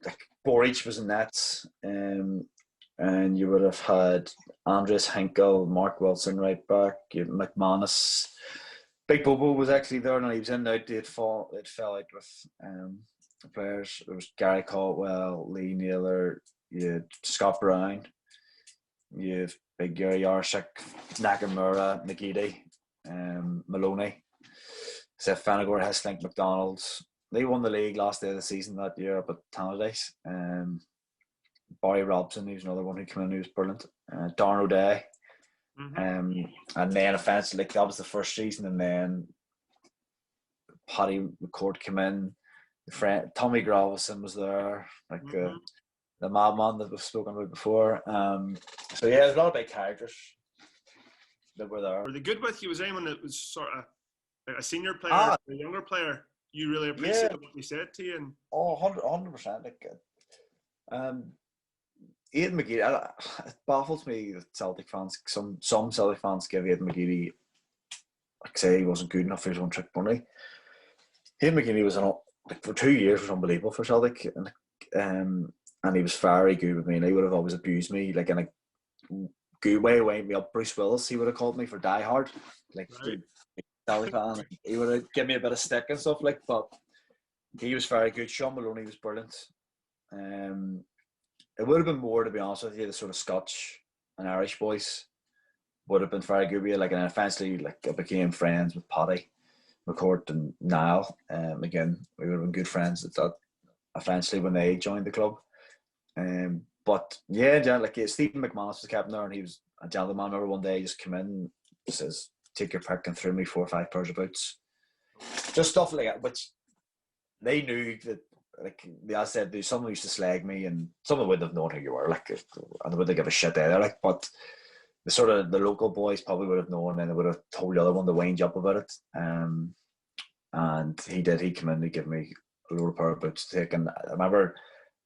like Boric was in nets, and you would have had Andres Henkel, Mark Wilson right back, you McManus. Big Bobo was actually there, and he was in and out. It fell out with the players. There was Gary Caldwell, Lee Naylor, you had Scott Brown, you have Big Gary Yarshik, Nakamura, McGeady, Maloney, Seth Fanagor, Heslink, McDonald's. They won the league last day of the season that year up at Tannadice. Barry Robson, he was another one who came in who was brilliant. Darren O'Day. And then offensively, that was the first season, and then Paddy McCord came in. Tommy Gravison was there, like the madman that we've spoken about before. So yeah, there's a lot of big characters that were there. Were they good with you? Was anyone that was sort of like a senior player, or a younger player? You really appreciated what they said to you, and 100%. Like, Aidan McGeady, it baffles me that Celtic fans, some Celtic fans give Aidan McGeady, like say he wasn't good enough for his one trick pony. Aidan McGeady was for 2 years was unbelievable for Celtic, and he was very good with me, and he would have always abused me, like in a good way, weighing me up. Bruce Willis, he would have called me for Die Hard, like Celtic fan. He would have given me a bit of stick and stuff, like, but he was very good. Sean Maloney was brilliant. It would have been more, to be honest with you, the sort of Scotch and Irish boys would have been very good with you. Like, and eventually, like, I became friends with Paddy McCourt and Niall. Again, we would have been good friends at that eventually when they joined the club. But yeah, like Stephen McManus was captain there, and he was a gentleman. I remember one day he just came in and says, "Take your pick," and threw me 4 or 5 pairs of boots. Just stuff like that, which they knew that. Like I said, there's someone who used to slag me, and someone wouldn't have known who you were, like, and they wouldn't give a shit either. Like, but the local boys probably would have known, and they would have told the other one to wind you up about it. And he did. He came in to give me a load of pair of boots to take, and I remember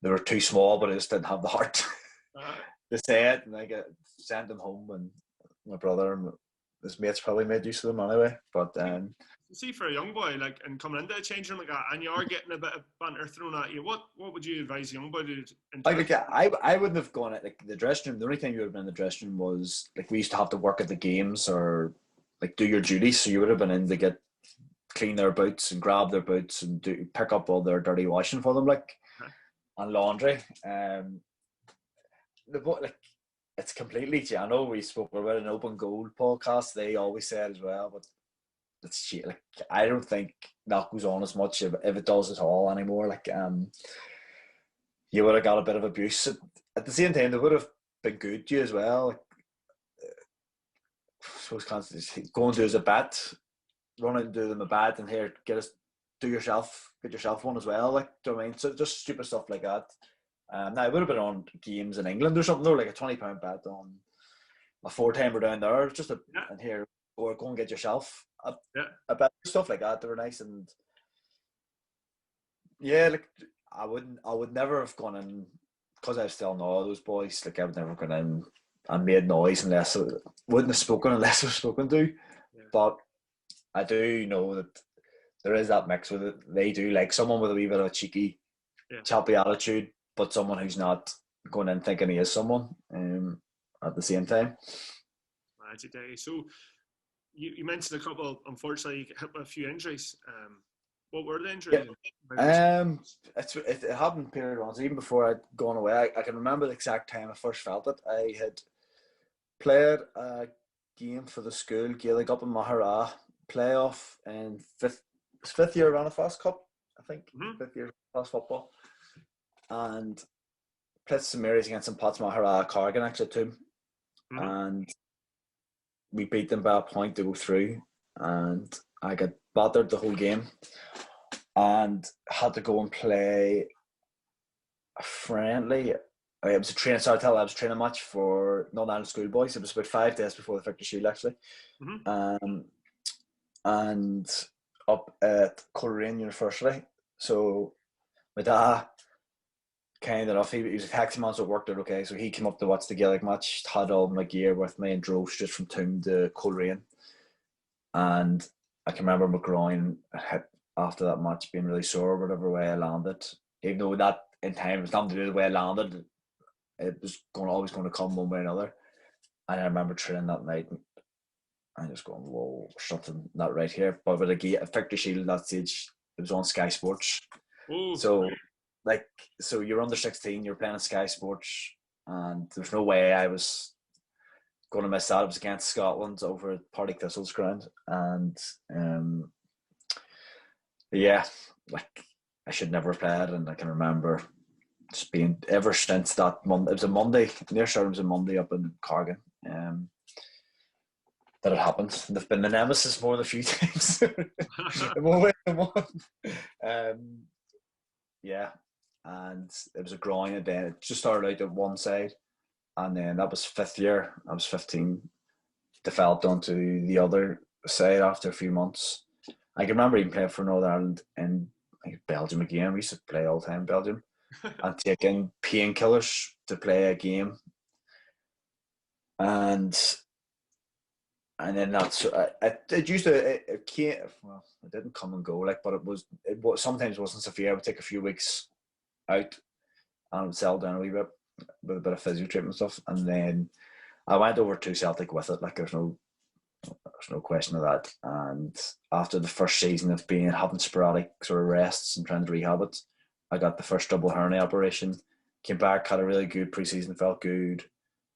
they were too small, but I just didn't have the heart to say it, and I sent them home, and my brother and his mates probably made use of them anyway. But see, for a young boy, like, and coming into a change room like that, and you are getting a bit of banter thrown at you, what would you advise a young boy to do? I wouldn't have gone at like the dressing room. The only time you would have been in the dressing room was like we used to have to work at the games or like do your duties. So you would have been in to clean their boots and grab their boots and pick up all their dirty washing for them, like, and laundry. It's completely. I know we spoke about an open goal podcast. They always said as well, but it's shit. Like, I don't think that goes on as much if it does at all anymore. Like, you would have got a bit of abuse. At the same time, they would have been good to you as well. Like, I suppose constantly go and do as a bet, run out and do them a bet, and here get yourself one as well. Like, do you know what I mean? So just stupid stuff like that. Now it would have been on games in England or something, though, like a £20 bet on a 4-timer down there, just and here, or go and get yourself a bet, stuff like that. They were nice, and yeah, like I would never have gone in because I still know those boys. Like, I would never gone in and made noise unless wouldn't have spoken unless I was spoken to. Yeah. But I do know that there is that mix with it. They do like someone with a wee bit of a cheeky, choppy attitude, but someone who's not going in thinking he is someone at the same time. Magic day. So you mentioned a couple, unfortunately, you hit with a few injuries. What were the injuries? It happened period once, even before I'd gone away. I can remember the exact time I first felt it. I had played a game for the school, Gaelic up in Mahara, playoff in fifth year Ranafast Cup, I think. 5th year Ranafast football. And played St Mary's against St Pat's Mahara, Cargan actually too. And we beat them by a point to go through, and I got battered the whole game and had to go and play a friendly. It was a training. So I was a training match for Northern Ireland schoolboys. It was about 5 days before the Victor Shield actually. and up at Coleraine University. So my dad, kind enough, he was a taxi man, so it worked out okay. So he came up to watch the Gaelic match, had all my gear with me, and drove straight from Toon to Coleraine. And I can remember my groin after that match being really sore, whatever way I landed. Even though that in time it was nothing to do with the way I landed, it was always going to come one way or another. And I remember training that night and just going, whoa, something not right here. But with a Victory Shield at that stage, it was on Sky Sports. Ooh. So you're under 16, you're playing on Sky Sports, and there's no way I was going to miss that. It was against Scotland over at Partick Thistle's ground. And yeah, like I should never have played. And I can remember just being, ever since that Monday, it was a Monday, near sure it was a Monday up in Cargan, that it happened. They've been the nemesis more than a few times. Yeah, and it was a groin, and then it just started out at one side, and then that was 5th year. I was 15, developed onto the other side after a few months. I can remember even playing for Northern Ireland in Belgium again. We used to play all the time in Belgium and taking painkillers to play a game, and then that's it used to it came, well, it didn't come and go like, but it was sometimes wasn't severe. I would take a few weeks out and I would settle down a wee bit with a bit of physio treatment stuff, and then I went over to Celtic with it. Like there's no question of that. And after the first season of having sporadic sort of rests and trying to rehab it, I got the first double hernia operation. Came back, had a really good pre-season, felt good.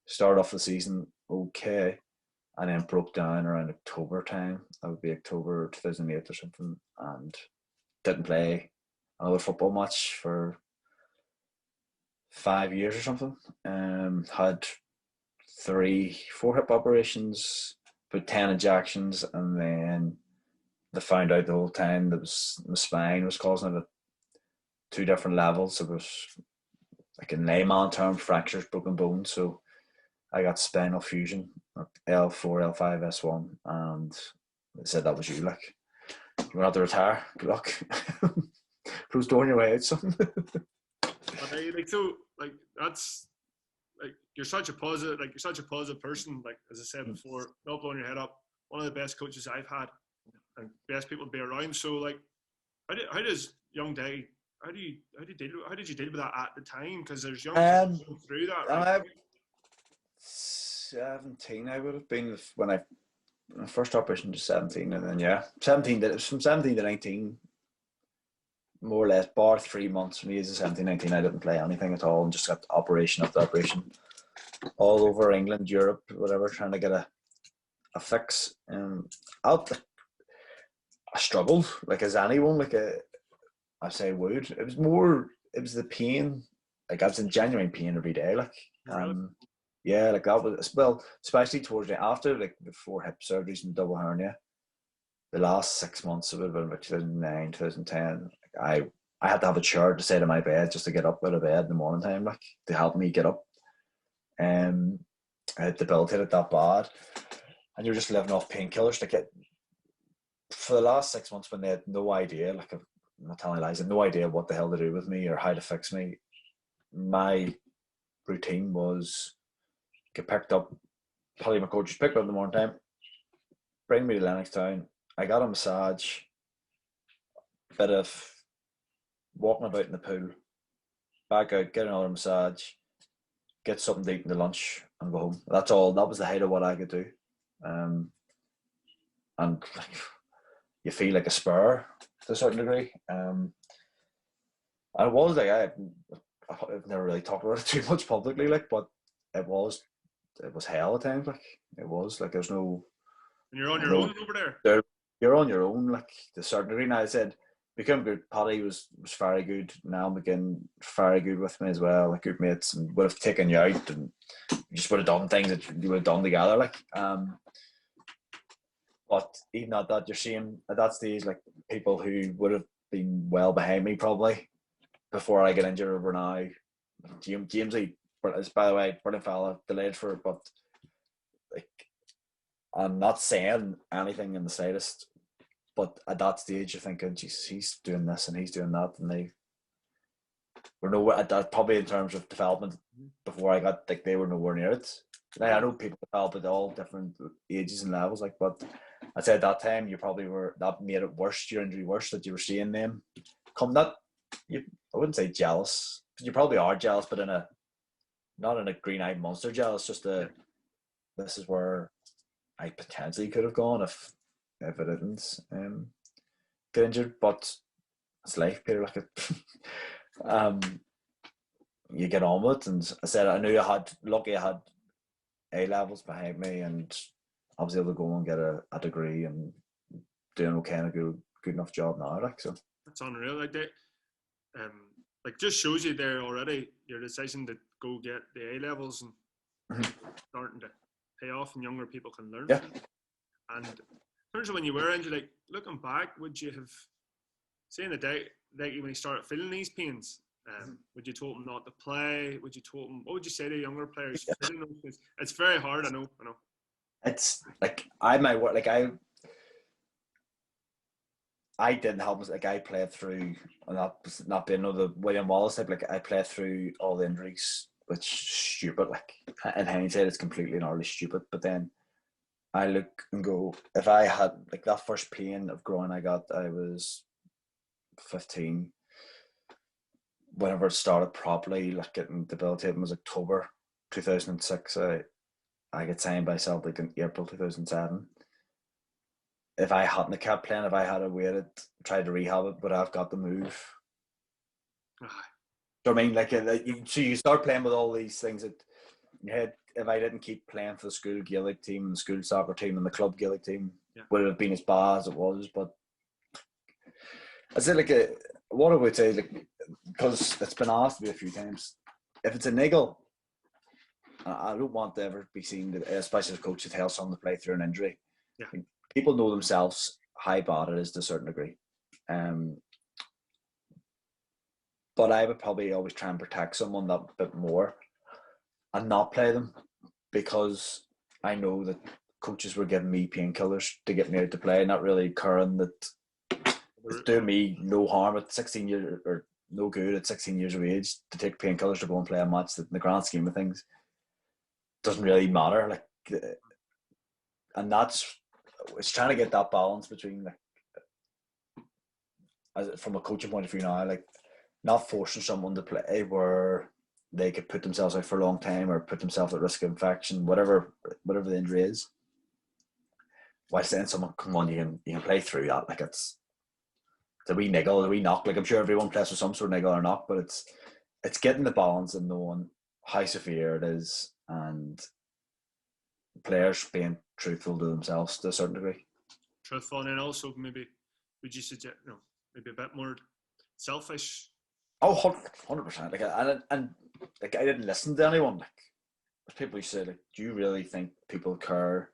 Started off the season okay, and then broke down around October time. That would be October 2008 or something, and didn't play another football match for 5 years or something. Had 4 hip operations, about 10 injections, and then they found out the whole time that my spine was causing it at 2 different levels. It was, like in layman terms, fractures, broken bones. So I got spinal fusion at L4, L5, S1, and they said that was you. Like, you want to retire? Good luck. Close door on your way out, son. That's like you're such a positive person. Like as I said before, not blowing your head up. One of the best coaches I've had, and best people to be around. So like, how does young Day? How did you deal with that at the time? Because there's young people going through that. Right? 17, I would have been when my first operation was 17, and then 17. It was from 17 to 19, more or less, bar 3 months from the age of 17, 19. I didn't play anything at all, and just got operation after operation, all over England, Europe, whatever, trying to get a fix. I struggled, like as anyone, like I say would. It was the pain. Like I was in genuine pain every day. Like, yeah, like that was, well, especially towards the after like the 4 hip surgeries and double hernia. The last 6 months, it would have been about 2009, 2010. Like I had to have a chair to sit in my bed just to get up out of bed in the morning time, like to help me get up. I had debilitated that bad, and you're just living off painkillers. Like for the last 6 months, when they had no idea, like I'm not telling lies, had no idea what the hell to do with me or how to fix me. My routine was get picked up. Probably my coach was picked up in the morning time, bring me to Lennoxtown. I got a massage, bit of walking about in the pool, back out, get another massage, get something to eat in the lunch, and go home. That's all. That was the height of what I could do. And like, you feel like a spur to a certain degree. And it was like I've never really talked about it too much publicly, like, but it was hell at times. Like it was like there's no. And you're on your own over there. You're on your own, like to a certain degree. Now I said become good. Paddy was very good. Now McGinn very good with me as well. Like good mates, and would have taken you out, and you just would have done things that you would have done together. Like, but even at that, you're seeing at that stage like people who would have been well behind me probably before I get injured over now. Jamesy, by the way, brilliant fella, delayed for it, but like I'm not saying anything in the slightest But at that stage, you're thinking, geez, he's doing this and he's doing that, and they were nowhere at that. Probably in terms of development, before I got, like, they were nowhere near it. Like, I know people develop at all different ages and levels, like, but I'd say at that time you probably were, that made it worse, your injury worse, that you were seeing them come. Not, I wouldn't say jealous. You probably are jealous, but not in a green-eyed monster jealous. Just this is where I potentially could have gone if it didn't get injured. But it's life, Peter. Like you get on with it. And I said, I knew lucky I had A levels behind me, and I was able to go and get a degree and doing okay and a good enough job now. Like, so it's unreal. Like that, like, just shows you there already your decision to go get the A levels and starting to pay off, and younger people can learn from it. And in terms of when you were injured, like, looking back, would you have seen the day when he started feeling these pains? Would you told him not to play? Would you told him? What would you say to younger players feeling those things? It's very hard. I know. It's like I didn't help. Like, I played through, and that was not being the William Wallace type. Like, I played through all the injuries, which is stupid. Like, in hindsight, it's completely and utterly stupid. But then I look and go, if I had, like, that first pain of groin I got, I was 15. Whenever it started properly, like, getting debilitating, was October 2006. I get signed by Celtic in April 2007. If I hadn't kept playing, if I had waited, tried to rehab it, would I have got the move? Do you know what I mean? Like, so you start playing with all these things that in your head. If I didn't keep playing for the school Gaelic team and the school soccer team and the club Gaelic team, would it have been as bad as it was? But I said, like, what I would say, like, because it's been asked me a few times, if it's a niggle, I don't want to ever be seen, especially as a coach, to tell someone to play through an injury. Yeah. People know themselves how bad it is to a certain degree. But I would probably always try and protect someone that bit more and not play them, because I know that coaches were giving me painkillers to get me out to play, not really caring that it's doing me no harm at 16 years, or no good at 16 years of age, to take painkillers to go and play a match that in the grand scheme of things doesn't really matter. Like, and it's trying to get that balance between, like, from a coaching point of view now, like, not forcing someone to play where they could put themselves out for a long time or put themselves at risk of infection, whatever the injury is, while saying someone, come on, you can play through that. Like, it's a wee niggle, a wee knock. Like, I'm sure everyone plays with some sort of niggle or knock, but it's getting the balance and knowing how severe it is, and players being truthful to themselves to a certain degree. Truthful, and then also maybe would you suggest, maybe a bit more selfish? Oh, 100%. Like, and like, I didn't listen to anyone. Like, people used to say, like, do you really think people care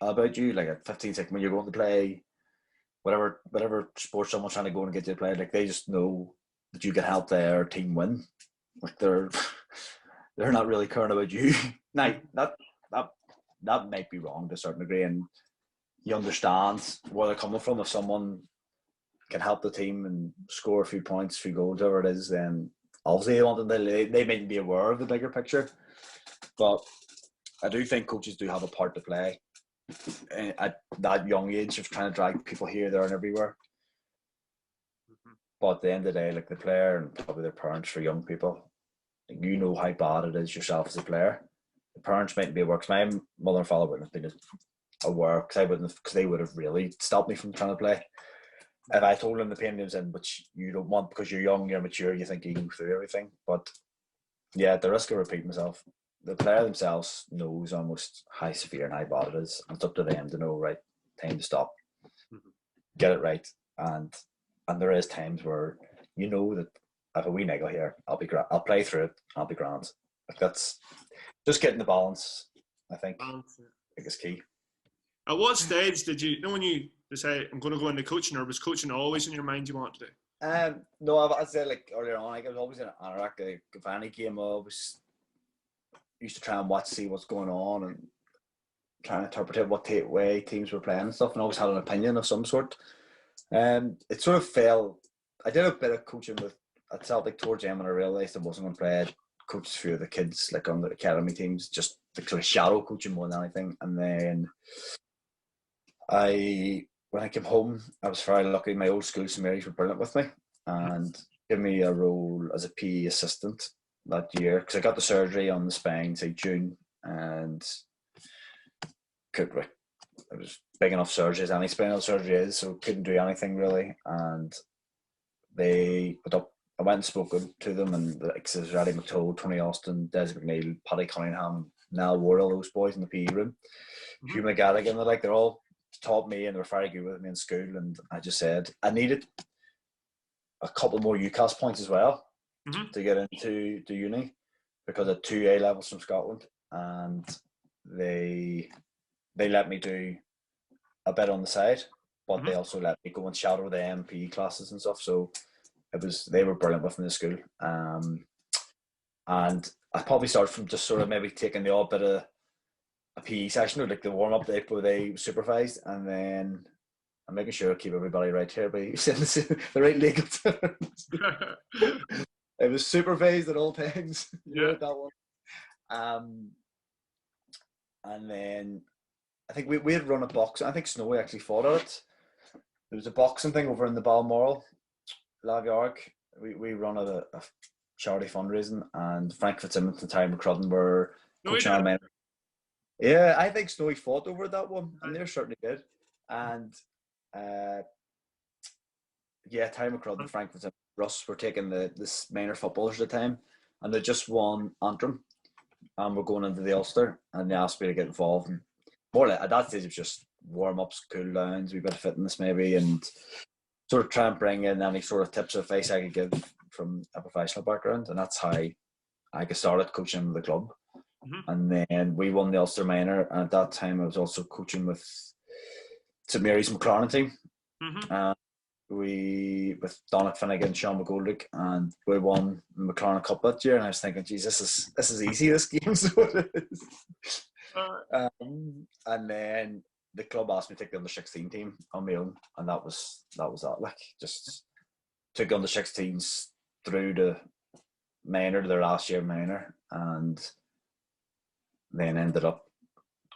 about you? Like, at 15, like, when you're going to play whatever sport someone's trying to go and get you to play, like, they just know that you can help their team win. Like, they're not really caring about you. Now, that might be wrong to a certain degree, and you understand where they're coming from. If someone can help the team and score a few points, a few goals, whatever it is, then obviously they might be aware of the bigger picture. But I do think coaches do have a part to play at that young age of trying to drag people here, there, and everywhere. But at the end of the day, like, the player and probably their parents, for young people, you know how bad it is yourself as a player. The parents mightn't be aware, because my mother and father wouldn't have been aware, because they would have really stopped me from trying to play. If I told them the pain was in, which you don't want, because you're young, you're mature, you think you go through everything. But yeah, at the risk of repeating myself, the player themselves knows almost how severe and how bad it is. And it's up to them to know, right, time to stop, get it right. And there is times where you know that I have a wee niggle here, I'll play through it, I'll be grand. Like, that's just getting the balance, I think is key. At what stage did you know when you decide I'm going to go into coaching, or was coaching always in your mind you wanted to do? No, I said, like, earlier on, like, I was always in an anorak. Like, if any game, I always used to try and watch, see what's going on, and try and interpret what way teams were playing and stuff, and always had an opinion of some sort. It sort of fell. I did a bit of coaching at Celtic towards the end, and I realised I wasn't going to play. I coached a few of the kids like on the academy teams, just the sort of shadow coaching more than anything. And then when I came home, I was very lucky. My old school, St Mary's, were brilliant with me and gave me a role as a PE assistant that year, because I got the surgery on the spine, say June, and it was big enough surgery as any spinal surgery is, so couldn't do anything really. And I went and spoke to them, and like Raddy McTold, Tony Austin, Des McNeil, Paddy Cunningham, Niall Ward, all those boys in the PE room, Hugh McGalligan, they're all taught me and they were very good with me in school. And I just said I needed a couple more UCAS points as well to get into uni, because I had 2 A levels from Scotland, and they let me do a bit on the side, but they also let me go and shadow the MPE classes and stuff. So they were brilliant with me in school. And I probably started from just sort of maybe taking the odd bit of a PE session, or like the warm up day where they supervised, and then I'm making sure I keep everybody right here by saying the right legal terms. It was supervised at all times. Yeah, that one. And then I think we had run a box. I think Snowy actually fought at it. There was a boxing thing over in the Balmoral, Lavjarg. We run a charity fundraising, and Frank Fitzsimmons and Terry McCrudden were coaching our men. Yeah, I think Snowy fought over that one, and they certainly did. And Terry McCrudden, Frank Fitzsimmons, Russ were taking this minor footballers at the time, and they just won Antrim, and we're going into the Ulster, and they asked me to get involved. And more or less, at that stage, it was just warm-ups, cool downs, a bit of fitness maybe, and sort of try and bring in any sort of tips or advice I could give from a professional background. And that's how I got started coaching the club. And then we won the Ulster Minor, and at that time I was also coaching with St Mary's McLaren team. With Donald Finnegan, Sean McGoldrick, and we won the McLaren Cup that year. And I was thinking, geez, this is easy, this game. So it is. And then the club asked me to take the under-16 team on my own, and that was that. Like, just took under-16s through to minor, their last year minor, and then ended up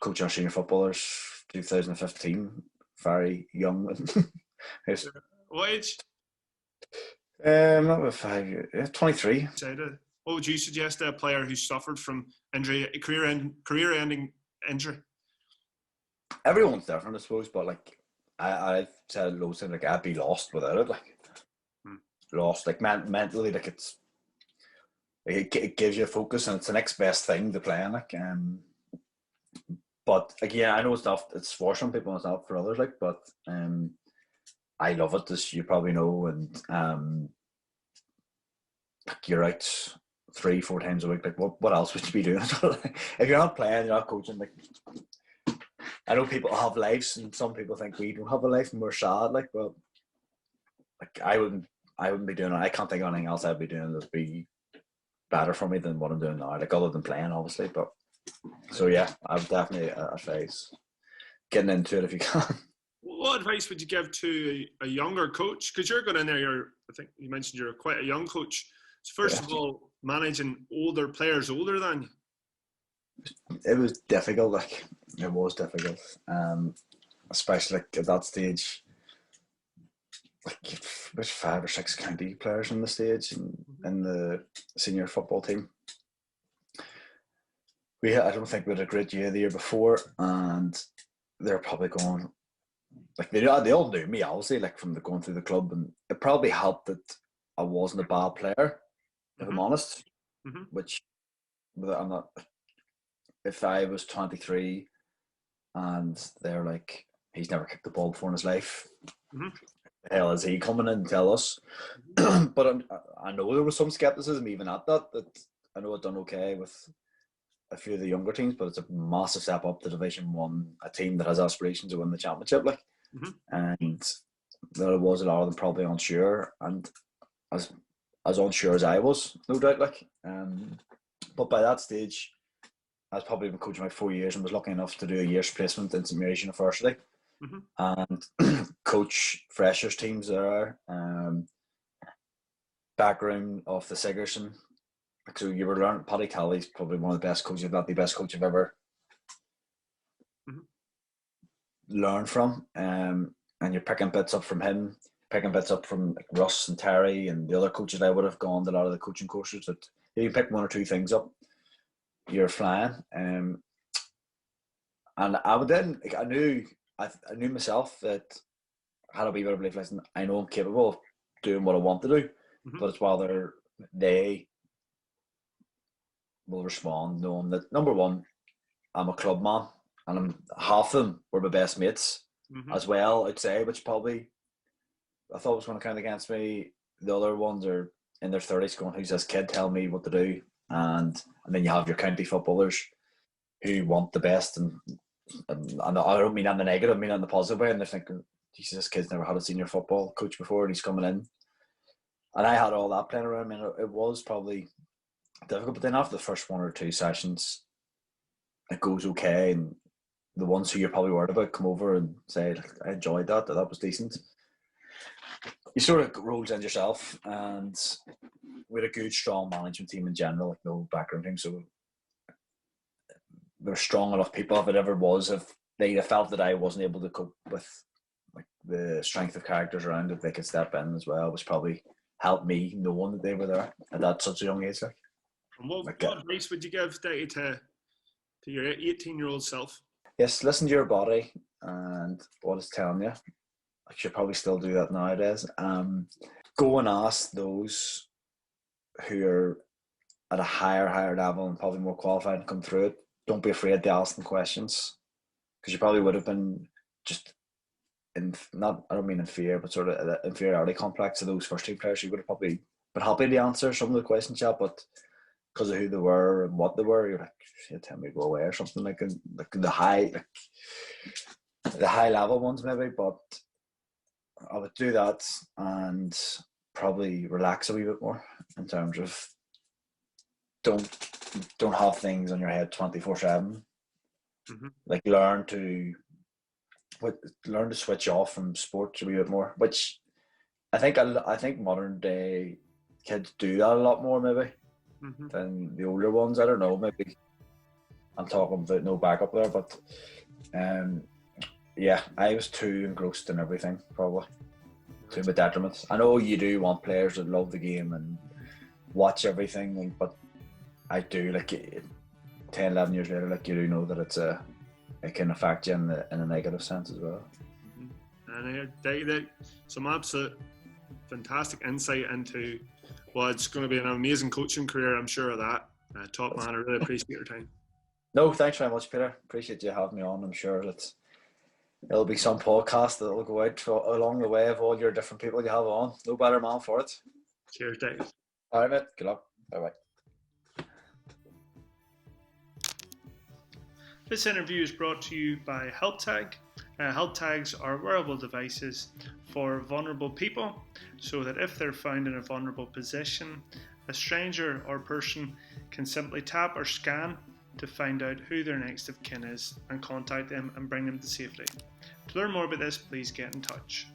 coaching our senior footballers 2015, very young. What age? That was 5 years, 23. What would you suggest to a player who suffered from injury, career-ending injury? Everyone's different, I suppose, but like I said loads of like I'd be lost without it. Like lost, like mentally, like it gives you a focus, and it's the next best thing to playing. Like, but again, I know it's for some people, it's not for others. Like, but I love it, as you probably know, and like you're out 3-4 times a week. Like, what else would you be doing? If you're not playing, you're not coaching. Like, I know people have lives, and some people think we don't have a life and we're sad. Like, well, like I wouldn't be doing it. I can't think of anything else I'd be doing that'd be better for me than what I'm doing now. Like, other than playing, obviously. But so yeah, I would definitely advise getting into it if you can. What advice would you give to a younger coach? Because you're going in there, I think you mentioned you're quite a young coach. So first of all, managing players older than you. It was difficult. Like, it was difficult, especially like at that stage. Like, there's 5 or 6 county players on the stage in the senior football team. I don't think we had a great year the year before, and they're probably going, like, they all knew me, obviously, like, from going through the club, and it probably helped that I wasn't a bad player, if I'm honest. Which I'm not. If I was 23 and they're like, he's never kicked the ball before in his life, the hell is he coming in and tell us? But I know there was some skepticism even at that I know I'd done okay with a few of the younger teams, but it's a massive step up to Division 1, a team that has aspirations to win the championship, like, and there was a lot of them probably unsure, and as unsure as I was, no doubt, like, but by that stage I was probably been coaching about 4 years and was lucky enough to do a year's placement in St Mary's University. and coach freshers teams there. Background of the Sigerson. So you were learning, Paddy Kelly's probably one of the best coaches, if not the best coach I've ever learned from. And you're picking bits up from him, picking bits up from like Russ and Terry and the other coaches. I would have gone to a lot of the coaching courses that you can pick one or two things up, you're flying. And I would then, like, I knew myself that I had a wee bit of belief. Listen, I know I'm capable of doing what I want to do, but it's whether they will respond, knowing that number one, I'm a club man, and half of them were my best mates as well, I'd say, which probably I thought was going to count against me. The other ones are in their 30s going, who's this kid telling me what to do? And then you have your county footballers who want the best, and I don't mean on the negative, I mean on the positive way, and they're thinking, Jesus, this kid's never had a senior football coach before and he's coming in. And I had all that playing around me, and it was probably difficult, but then after the first one or two sessions, it goes okay, and the ones who you're probably worried about come over and say, I enjoyed that was decent. You sort of rolls in yourself, and we had a good, strong management team in general, like no background team, so they're strong enough people. If it ever was, if they felt that I wasn't able to cope with like the strength of characters around it, they could step in as well, which probably helped me knowing that they were there at that such a young age. Like, and what advice would you give to your 18-year-old self? Yes, listen to your body and what it's telling you. I should probably still do that nowadays. Go and ask those who are at a higher level and probably more qualified and come through it. Don't be afraid to ask them questions, because you probably would have been just I don't mean in fear, but sort of an inferiority complex of those first team players. You would have probably been happy to answer some of the questions you had, but because of who they were and what they were, you're like, tell me to go away or something, like the high level ones maybe. But I would do that and probably relax a wee bit more in terms of don't have things on your head 24/7. Like learn to switch off from sports a wee bit more, which I think modern day kids do that a lot more maybe than the older ones. I don't know, maybe I'm talking about no backup there, but yeah, I was too engrossed in everything, probably to my detriment. I know you do want players that love the game and watch everything, but I do, like 10, 11 years later, like you do know that it can affect you in a negative sense as well. And some absolute fantastic insight into it's going to be an amazing coaching career, I'm sure of that. Top man, I really appreciate your time. No, thanks very much, Peter. Appreciate you having me on. I'm sure that there'll be some podcast that will go out along the way of all your different people you have on. No better man for it. Cheers, Dave. All right, mate. Good luck. Bye-bye. This interview is brought to you by HelpTag. HelpTags are wearable devices for vulnerable people, so that if they're found in a vulnerable position, a stranger or person can simply tap or scan to find out who their next of kin is and contact them and bring them to safety. To learn more about this, please get in touch.